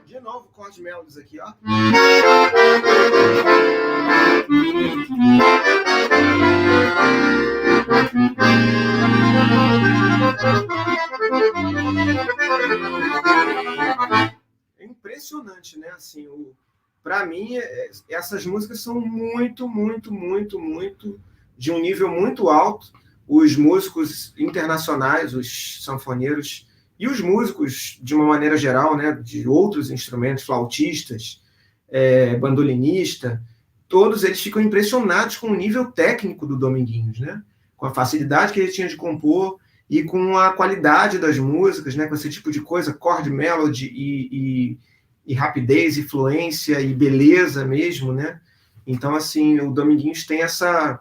De novo, chord melodies aqui, ó. É impressionante, né? Assim, para mim, essas músicas são muito, muito, muito, muito de um nível muito alto. Os músicos internacionais, os sanfoneiros e os músicos, de uma maneira geral, né, de outros instrumentos, flautistas, bandolinista, todos eles ficam impressionados com o nível técnico do Dominguinhos, né? Com a facilidade que ele tinha de compor e com a qualidade das músicas, né? Com esse tipo de coisa, chord melody e rapidez, e fluência e beleza mesmo, né? Então, assim, o Dominguinhos tem essa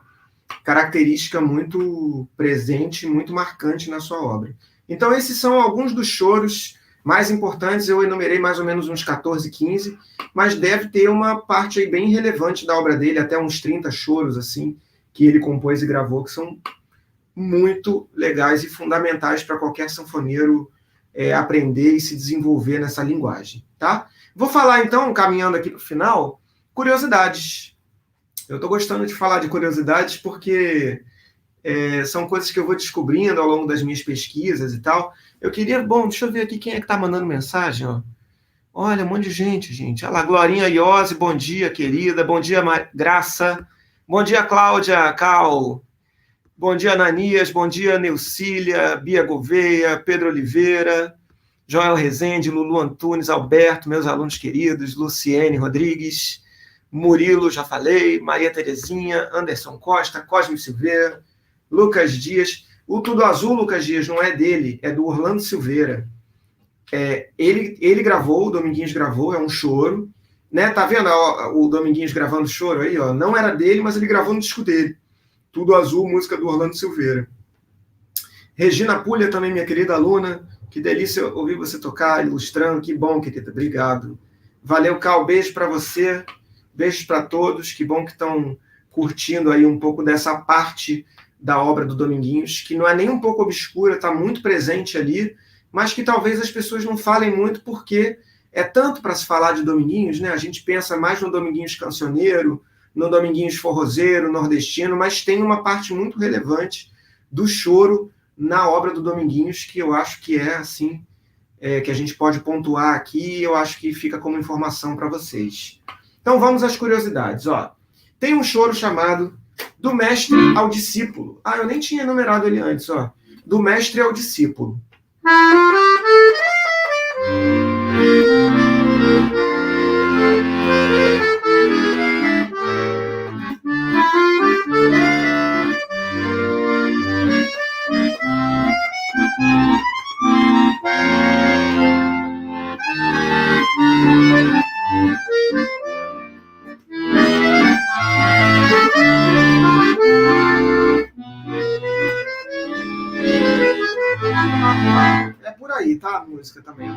característica muito presente, muito marcante na sua obra. Então, esses são alguns dos choros mais importantes. Eu enumerei mais ou menos uns 14, 15, mas deve ter uma parte aí bem relevante da obra dele, até uns 30 choros, assim, que ele compôs e gravou, que são muito legais e fundamentais para qualquer sanfoneiro aprender e se desenvolver nessa linguagem, tá? Vou falar, então, caminhando aqui para o final, curiosidades. Eu estou gostando de falar de curiosidades porque são coisas que eu vou descobrindo ao longo das minhas pesquisas e tal. Eu queria... Bom, deixa eu ver aqui quem é que está mandando mensagem, ó. Olha, um monte de gente. Olha lá, Glorinha Iose, bom dia, querida. Bom dia, Graça. Bom dia, Cláudia Cal. Bom dia, Ananias. Bom dia, Neucília, Bia Gouveia, Pedro Oliveira, Joel Rezende, Lulu Antunes, Alberto, meus alunos queridos, Luciene Rodrigues, Murilo, já falei, Maria Terezinha, Anderson Costa, Cosme Silveira, Lucas Dias. O Tudo Azul, Lucas Dias, não é dele, é do Orlando Silveira. Ele gravou, o Dominguinhos gravou, é um choro. Né? Tá vendo o Dominguinhos gravando choro aí? Ó? Não era dele, mas ele gravou no disco dele. Tudo Azul, música do Orlando Silveira. Regina Pulha, também minha querida aluna. Que delícia ouvir você tocar, ilustrando. Que bom, querida. Obrigado. Valeu, Cal. Beijo para você. Beijos para todos. Que bom que estão curtindo aí um pouco dessa parte da obra do Dominguinhos, que não é nem um pouco obscura, está muito presente ali, mas que talvez as pessoas não falem muito porque é tanto para se falar de Dominguinhos, né? A gente pensa mais no Dominguinhos cancioneiro, no Dominguinhos forrozeiro, nordestino, mas tem uma parte muito relevante do choro na obra do Dominguinhos, que eu acho que é assim, que a gente pode pontuar aqui, e eu acho que fica como informação para vocês. Então vamos às curiosidades. Ó. Tem um choro chamado Do Mestre ao Discípulo. Ah, eu nem tinha enumerado ele antes. Ó. Do Mestre ao Discípulo. a música também.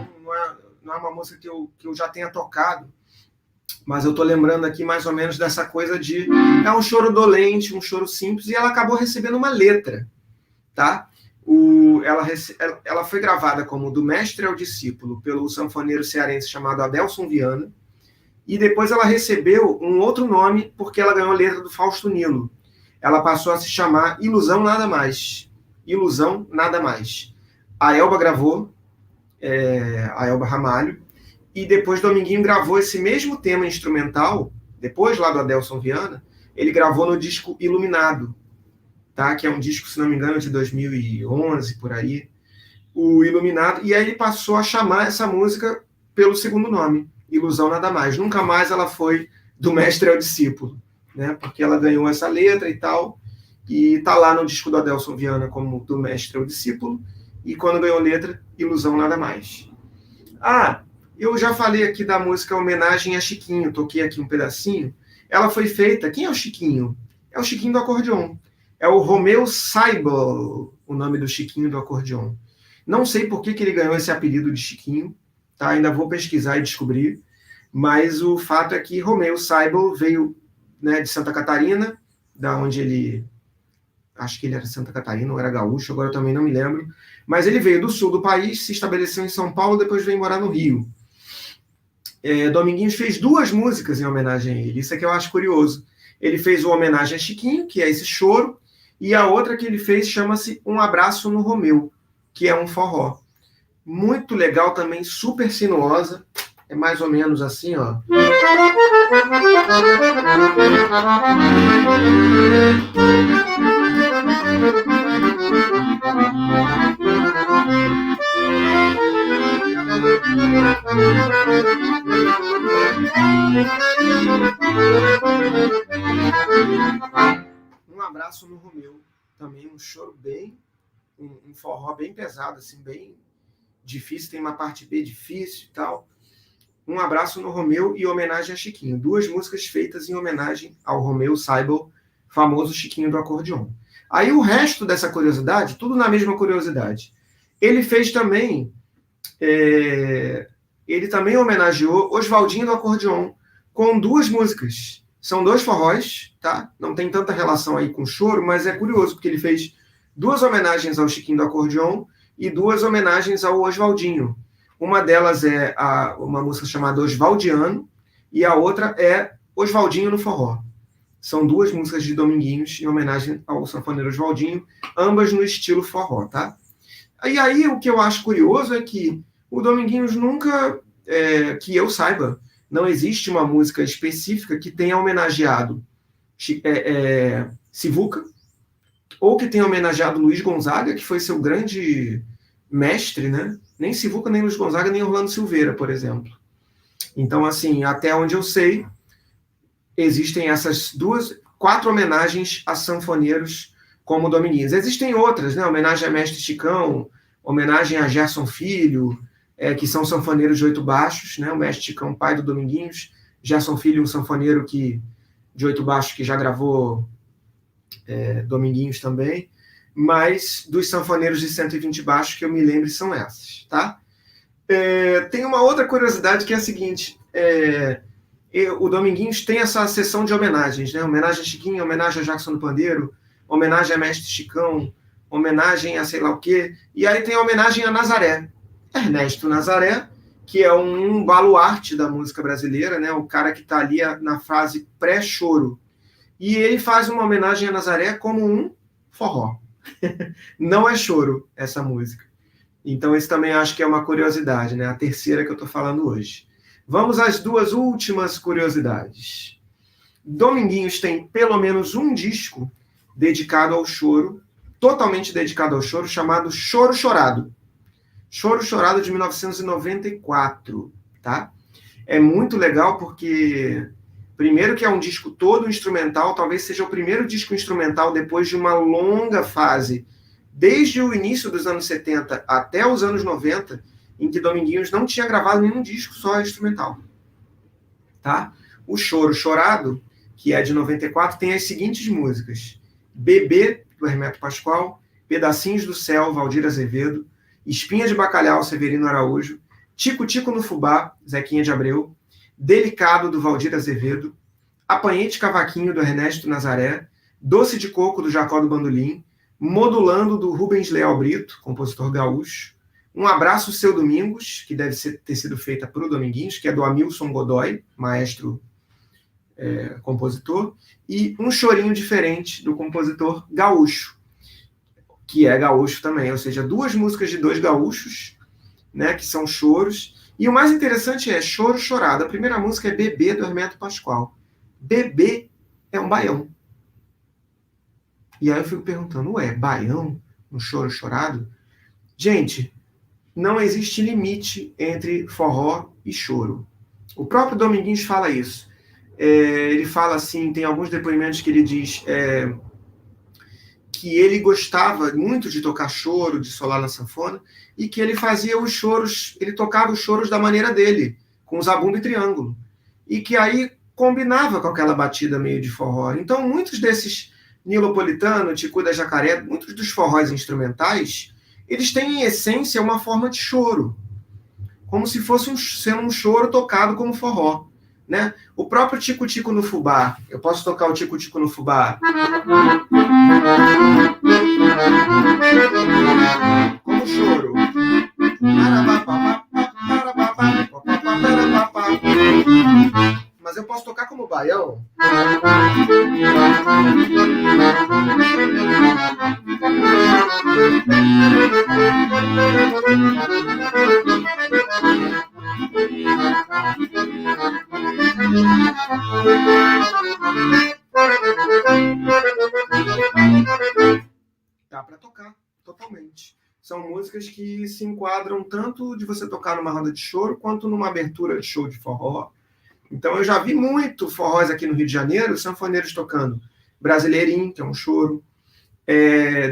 Não é uma música que eu já tenha tocado, mas eu estou lembrando aqui mais ou menos dessa coisa de... É um choro dolente, um choro simples, e ela acabou recebendo uma letra, tá? Ela foi gravada como Do Mestre ao Discípulo, pelo sanfoneiro cearense chamado Adelson Viana, e depois ela recebeu um outro nome porque ela ganhou a letra do Fausto Nilo. Ela passou a se chamar Ilusão Nada Mais. Ilusão Nada Mais. A Elba gravou, a Elba Ramalho, e depois Dominguinho gravou esse mesmo tema instrumental, depois lá do Adelson Viana, ele gravou no disco Iluminado, tá? Que é um disco, se não me engano, de 2011, por aí, o Iluminado, e aí ele passou a chamar essa música pelo segundo nome, Ilusão Nada Mais. Nunca mais ela foi Do Mestre ao Discípulo, né? Porque ela ganhou essa letra e tal, e tá lá no disco do Adelson Viana como Do Mestre ao Discípulo, e quando ganhou letra, Ilusão Nada Mais. Eu já falei aqui da música Homenagem a Chiquinho, toquei aqui um pedacinho. Ela foi feita... Quem é o Chiquinho? É o Chiquinho do acordeon. É o Romeu Seibel, o nome do Chiquinho do acordeon. Não sei por que ele ganhou esse apelido de Chiquinho, tá? Ainda vou pesquisar e descobrir. Mas o fato é que Romeu Seibel veio, né, de Santa Catarina, da onde ele... Acho que ele era de Santa Catarina, ou era gaúcho, agora eu também não me lembro. Mas ele veio do sul do país, se estabeleceu em São Paulo, depois veio morar no Rio. Dominguinhos fez 2 músicas em homenagem a ele. Isso é que eu acho curioso. Ele fez o Homenagem a Chiquinho, que é esse choro, e a outra que ele fez chama-se Um Abraço no Romeu, que é um forró. Muito legal também, super sinuosa. É mais ou menos assim, ó. Um Abraço no Romeu, também um choro bem, um forró bem pesado, assim, bem difícil, tem uma parte B difícil e tal. Um Abraço no Romeu e Homenagem a Chiquinho. 2 músicas feitas em homenagem ao Romeu Seibel, famoso Chiquinho do acordeon. Aí o resto dessa curiosidade, tudo na mesma curiosidade. Ele fez também... ele também homenageou Oswaldinho do acordeon com 2 músicas. São 2 forróis, tá? Não tem tanta relação aí com choro, mas é curioso, porque ele fez 2 homenagens ao Chiquinho do acordeon e 2 homenagens ao Oswaldinho. Uma delas é uma música chamada Oswaldiano, e a outra é Oswaldinho no forró. São 2 músicas de Dominguinhos em homenagem ao sanfoneiro Oswaldinho, ambas no estilo forró, tá? E aí o que eu acho curioso é que o Dominguinhos nunca, que eu saiba, não existe uma música específica que tenha homenageado Sivuca, ou que tenha homenageado Luiz Gonzaga, que foi seu grande mestre, né? Nem Sivuca, nem Luiz Gonzaga, nem Orlando Silveira, por exemplo. Então, assim, até onde eu sei, existem essas 4 homenagens a sanfoneiros como Dominguinhos. Existem outras, né? Homenagem a Mestre Chicão, homenagem a Gerson Filho, que são sanfoneiros de 8 baixos, né? O Mestre Chicão, pai do Dominguinhos, Gerson Filho, um sanfoneiro de 8 baixos que já gravou Dominguinhos também, mas dos sanfoneiros de 120 baixos que eu me lembro são essas, tá? Tem uma outra curiosidade que é a seguinte, o Dominguinhos tem essa sessão de homenagens, né? Homenagem a Chiquinho, homenagem a Jackson do Pandeiro, homenagem a Mestre Chicão, homenagem a sei lá o quê, e aí tem a homenagem a Nazaré, Ernesto Nazaré, que é um baluarte da música brasileira, né? O cara que está ali na fase pré-choro. E ele faz uma homenagem a Nazaré como um forró. Não é choro essa música. Então, esse também acho que é uma curiosidade, né? A terceira que eu estou falando hoje. Vamos às 2 últimas curiosidades. Dominguinhos tem pelo menos um disco dedicado ao choro, totalmente dedicado ao choro, chamado Choro Chorado. Choro Chorado, de 1994, tá? É muito legal porque, primeiro que é um disco todo instrumental, talvez seja o primeiro disco instrumental depois de uma longa fase, desde o início dos anos 70 até os anos 90, em que Dominguinhos não tinha gravado nenhum disco só instrumental, tá? O Choro Chorado, que é de 94, tem as seguintes músicas: Bebê, do Hermeto Pascoal, Pedacinhos do Céu, Valdir Azevedo, Espinha de Bacalhau, Severino Araújo, Tico Tico no Fubá, Zequinha de Abreu, Delicado, do Valdir Azevedo, Apanhei de Cavaquinho, do Ernesto Nazaré, Doce de Coco, do Jacó do Bandolim, Modulando, do Rubens Leal Brito, compositor gaúcho, Um Abraço, Seu Domingos, que deve ter sido feita para o Dominguinhos, que é do Hamilton Godoy, maestro compositor, e Um Chorinho Diferente, do compositor gaúcho, que é gaúcho também, ou seja, 2 músicas de 2 gaúchos, né, que são choros. E o mais interessante é Choro Chorado. A primeira música é Bebê, do Hermeto Pascoal. Bebê é um baião. E aí eu fico perguntando, ué, baião no Choro Chorado? Gente, não existe limite entre forró e choro. O próprio Dominguinhos fala isso. Ele fala assim, tem alguns depoimentos que ele diz que ele gostava muito de tocar choro, de solar na sanfona, e que ele fazia os choros, ele tocava os choros da maneira dele, com zabumba e triângulo. E que aí combinava com aquela batida meio de forró. Então, muitos desses Nilopolitano, Ticu da Jacaré, muitos dos forróis instrumentais, eles têm em essência uma forma de choro, como se fosse sendo um choro tocado como forró, né? O próprio Tico Tico no Fubá, eu posso tocar o Tico Tico no Fubá como choro, mas eu posso tocar como baião. Dá para tocar totalmente. São músicas que se enquadram tanto de você tocar numa roda de choro quanto numa abertura de show de forró. Então eu já vi muito forróis aqui no Rio de Janeiro, sanfoneiros tocando Brasileirinho, que é um choro,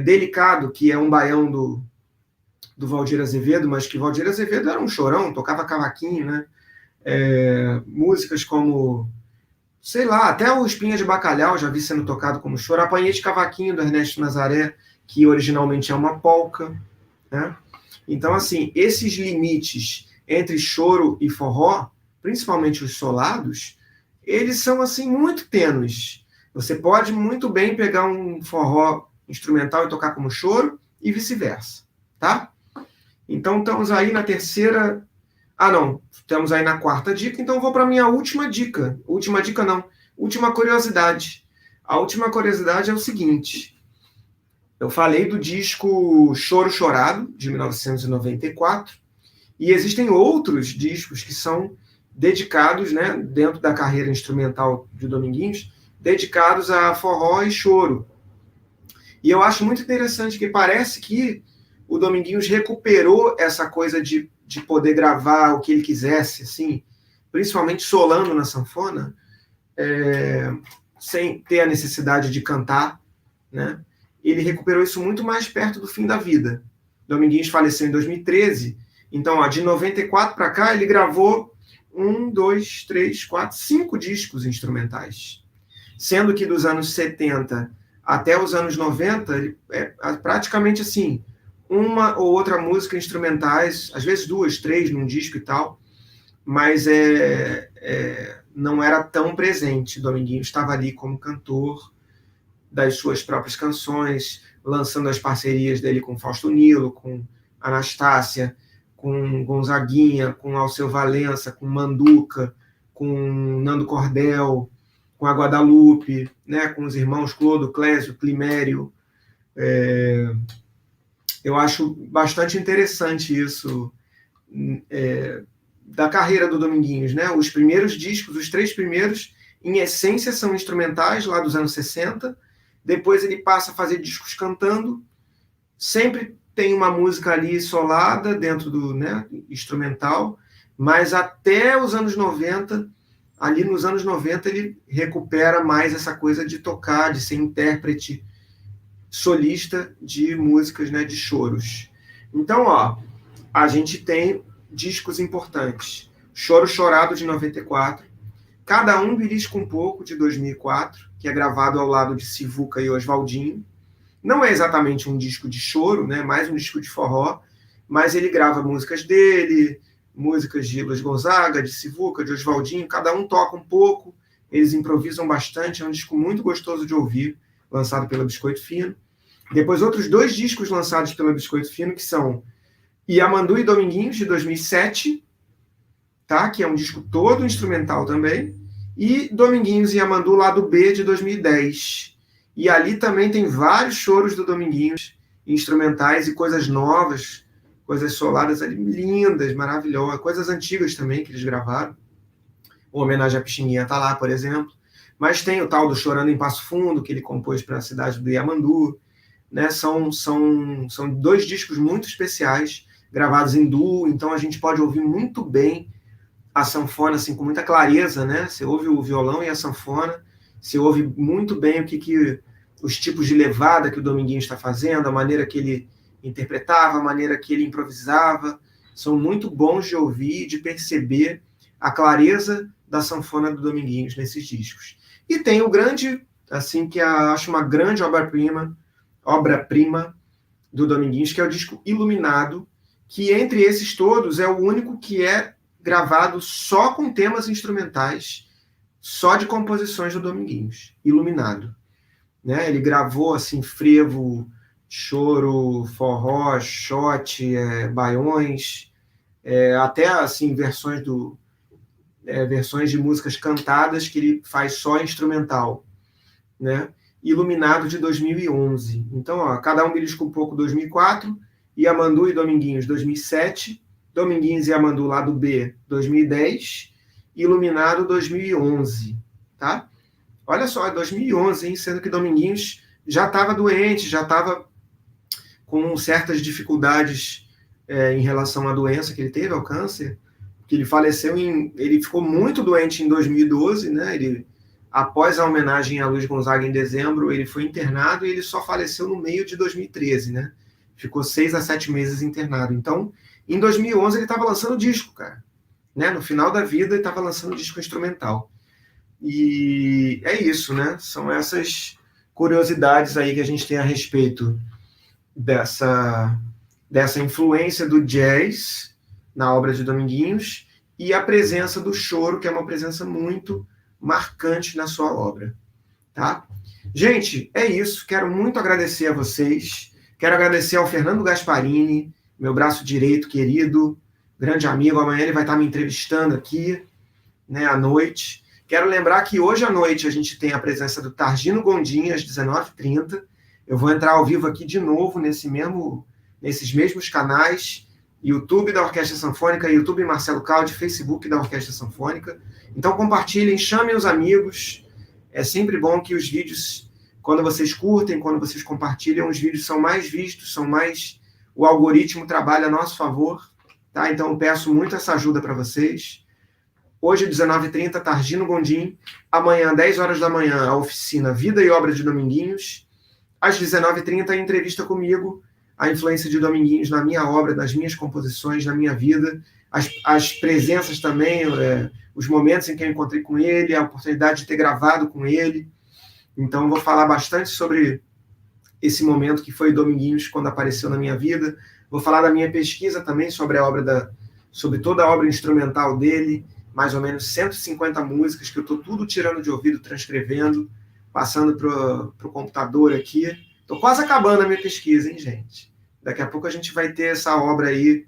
Delicado, que é um baião do Valdir Azevedo, mas que Valdir Azevedo era um chorão, tocava cavaquinho, né? Músicas como, sei lá, até o Espinha de Bacalhau já vi sendo tocado como choro, Apanhei de Cavaquinho, do Ernesto Nazaré, que originalmente é uma polca, né? Então, assim, esses limites entre choro e forró, principalmente os solados, eles são, assim, muito tênues. Você pode muito bem pegar um forró instrumental e tocar como choro, e vice-versa, tá? Então, estamos aí na terceira... não, estamos aí na 4ª dica, então vou para a minha última dica. Última dica não, última curiosidade. A última curiosidade é o seguinte... Eu falei do disco Choro Chorado, de 1994, e existem outros discos que são dedicados, né, dentro da carreira instrumental de Dominguinhos, dedicados a forró e choro. E eu acho muito interessante que parece que o Dominguinhos recuperou essa coisa de poder gravar o que ele quisesse, assim, principalmente solando na sanfona, sem ter a necessidade de cantar, né? Ele recuperou isso muito mais perto do fim da vida. Dominguinhos faleceu em 2013, então, de 94 para cá, ele gravou 5 discos instrumentais. Sendo que dos anos 70 até os anos 90, praticamente assim, uma ou outra música instrumentais, às vezes 2, 3 num disco e tal, mas não era tão presente. Dominguinhos estava ali como cantor das suas próprias canções, lançando as parcerias dele com Fausto Nilo, com Anastácia, com Gonzaguinha, com Alceu Valença, com Manduca, com Nando Cordel, com a Guadalupe, né, com os irmãos Clodo, Clésio, Climério. Eu acho bastante interessante isso da carreira do Dominguinhos, né? Os primeiros discos, os 3 primeiros, em essência, são instrumentais, lá dos anos 60. Depois ele passa a fazer discos cantando. Sempre tem uma música ali solada dentro do, né, instrumental, mas até os anos 90, ali nos anos 90, ele recupera mais essa coisa de tocar, de ser intérprete solista de músicas, né, de choros. Então, a gente tem discos importantes. Choro Chorado, de 94. Cada um belisca um pouco, de 2004, que é gravado ao lado de Sivuca e Oswaldinho. Não é exatamente um disco de choro, né? Mais um disco de forró, mas ele grava músicas dele, músicas de Luiz Gonzaga, de Sivuca, de Oswaldinho, cada um toca um pouco, eles improvisam bastante, é um disco muito gostoso de ouvir, lançado pela Biscoito Fino. Depois, outros 2 discos lançados pela Biscoito Fino, que são Yamandu e Dominguinhos, de 2007, tá? Que é um disco todo instrumental também, e Dominguinhos e Yamandu, lado B, de 2010. E ali também tem vários choros do Dominguinhos, instrumentais e coisas novas, coisas soladas ali, lindas, maravilhosas, coisas antigas também que eles gravaram. O Homenagem à Pixinguinha está lá, por exemplo. Mas tem o tal do Chorando em Passo Fundo, que ele compôs para a cidade do Yamandu. Né? São 2 discos muito especiais, gravados em duo, então a gente pode ouvir muito bem a sanfona assim, com muita clareza, né? Você ouve o violão e a sanfona, você ouve muito bem os tipos de levada que o Dominguinhos está fazendo, a maneira que ele interpretava, a maneira que ele improvisava, são muito bons de ouvir, de perceber a clareza da sanfona do Dominguinhos nesses discos. E tem o grande, assim, que acho uma grande obra-prima do Dominguinhos, que é o disco Iluminado, que entre esses todos é o único que é gravado só com temas instrumentais, só de composições do Dominguinhos, Iluminado. Né? Ele gravou assim, frevo, choro, forró, shot, baiões, até assim, versões de músicas cantadas que ele faz só instrumental. Né? Iluminado, de 2011. Então, ó, Cada Um Belisca um Pouco, 2004, Yamandu e Dominguinhos, 2007, Dominguinhos e Yamandu, lado B, 2010, Iluminado, 2011, tá? Olha só, é 2011, hein? Sendo que Dominguinhos já estava doente, já estava com certas dificuldades em relação à doença que ele teve, ao câncer, que ele faleceu ele ficou muito doente em 2012, né? Após a homenagem a Luiz Gonzaga em dezembro, ele foi internado e ele só faleceu no meio de 2013, né? Ficou 6 a 7 meses internado. Então, em 2011, ele estava lançando disco, cara. Né? No final da vida, ele estava lançando disco instrumental. E é isso, né? São essas curiosidades aí que a gente tem a respeito dessa influência do jazz na obra de Dominguinhos e a presença do choro, que é uma presença muito marcante na sua obra. Tá? Gente, é isso. Quero muito agradecer a vocês. Quero agradecer ao Fernando Gasparini, meu braço direito querido, grande amigo. Amanhã ele vai estar me entrevistando aqui, né, à noite. Quero lembrar que hoje à noite a gente tem a presença do Targino Gondim, às 19h30. Eu vou entrar ao vivo aqui de novo nesses mesmos canais, YouTube da Orquestra Sanfônica, YouTube Marcelo Caldi, Facebook da Orquestra Sanfônica. Então compartilhem, chamem os amigos. É sempre bom que os vídeos, quando vocês curtem, quando vocês compartilham, os vídeos são mais vistos, o algoritmo trabalha a nosso favor, tá? Então eu peço muito essa ajuda para vocês. Hoje, 19h30, Targino Gondim. Amanhã, 10 horas da manhã, a oficina Vida e Obra de Dominguinhos. Às 19h30, a entrevista comigo, a influência de Dominguinhos na minha obra, nas minhas composições, na minha vida, as presenças também, os momentos em que eu encontrei com ele, a oportunidade de ter gravado com ele. Então, eu vou falar bastante sobre esse momento que foi Dominguinhos quando apareceu na minha vida. Vou falar da minha pesquisa também sobre sobre toda a obra instrumental dele, mais ou menos 150 músicas que eu estou tudo tirando de ouvido, transcrevendo, passando para o computador aqui. Estou quase acabando a minha pesquisa, hein, gente? Daqui a pouco a gente vai ter essa obra aí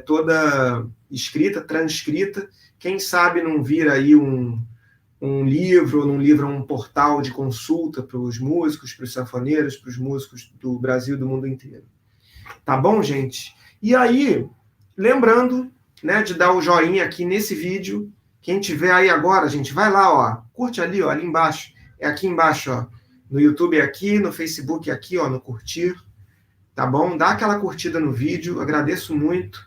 toda escrita, transcrita. Quem sabe não vira aí um livro, ou num livro um portal de consulta para os músicos, para os sanfoneiros, para os músicos do Brasil e do mundo inteiro. Tá bom, gente? E aí, lembrando, né, de dar o joinha aqui nesse vídeo. Quem tiver aí agora, gente, vai lá, ó, curte ali, ó, ali embaixo. É aqui embaixo, ó. No YouTube é aqui, no Facebook é aqui, ó, no curtir. Tá bom? Dá aquela curtida no vídeo, agradeço muito.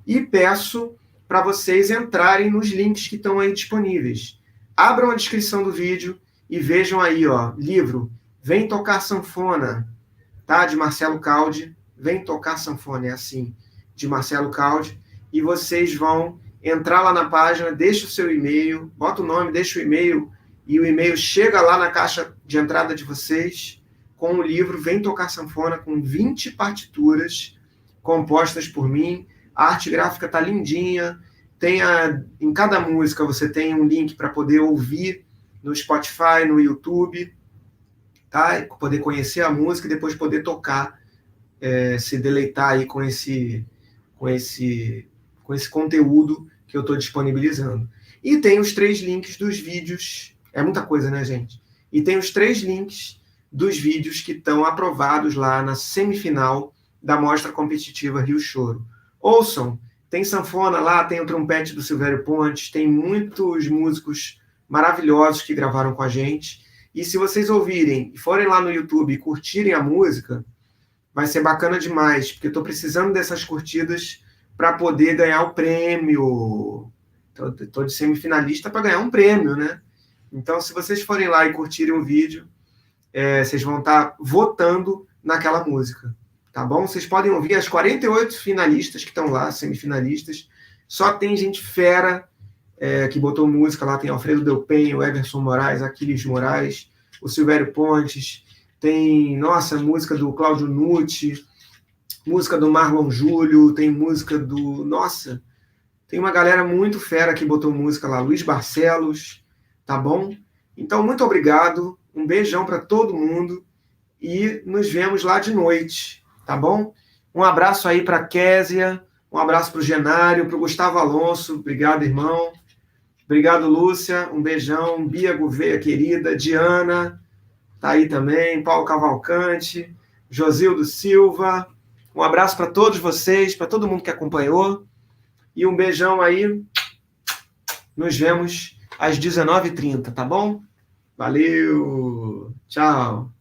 E peço para vocês entrarem nos links que estão aí disponíveis. Abram a descrição do vídeo e vejam aí, ó, livro Vem Tocar Sanfona, tá? De Marcelo Caldi. Vem Tocar Sanfona, é assim, de Marcelo Caldi. E vocês vão entrar lá na página, deixa o seu e-mail, bota o nome, deixa o e-mail, e o e-mail chega lá na caixa de entrada de vocês com o livro Vem Tocar Sanfona, com 20 partituras, compostas por mim. A arte gráfica tá lindinha. Em cada música você tem um link para poder ouvir no Spotify, no YouTube, tá? Poder conhecer a música e depois poder tocar, se deleitar aí com esse conteúdo que eu estou disponibilizando. E tem os 3 links dos vídeos. É muita coisa, né, gente? E tem os 3 links dos vídeos que estão aprovados lá na semifinal da Mostra Competitiva Rio Choro. Ouçam, tem sanfona lá, tem o trompete do Silvério Pontes, tem muitos músicos maravilhosos que gravaram com a gente. E se vocês ouvirem e forem lá no YouTube e curtirem a música, vai ser bacana demais, porque eu estou precisando dessas curtidas para poder ganhar o prêmio. Estou de semifinalista para ganhar um prêmio, né? Então, se vocês forem lá e curtirem o vídeo, vocês vão estar votando naquela música, tá bom? Vocês podem ouvir as 48 finalistas que estão lá, semifinalistas. Só tem gente fera que botou música lá. Tem Alfredo Del Penho, Everson Moraes, Aquiles Moraes, o Silvério Pontes. Tem, música do Cláudio Nucci, música do Marlon Júlio, tem música do... Nossa, tem uma galera muito fera que botou música lá, Luiz Barcelos, tá bom? Então, muito obrigado, um beijão para todo mundo e nos vemos lá de noite, tá bom? Um abraço aí para a Késia, um abraço para o Genário, para o Gustavo Alonso, obrigado, irmão. Obrigado, Lúcia, um beijão. Bia Gouveia, querida, Diana, tá aí também, Paulo Cavalcante, Josildo Silva. Um abraço para todos vocês, para todo mundo que acompanhou. E um beijão aí. Nos vemos às 19h30, tá bom? Valeu! Tchau!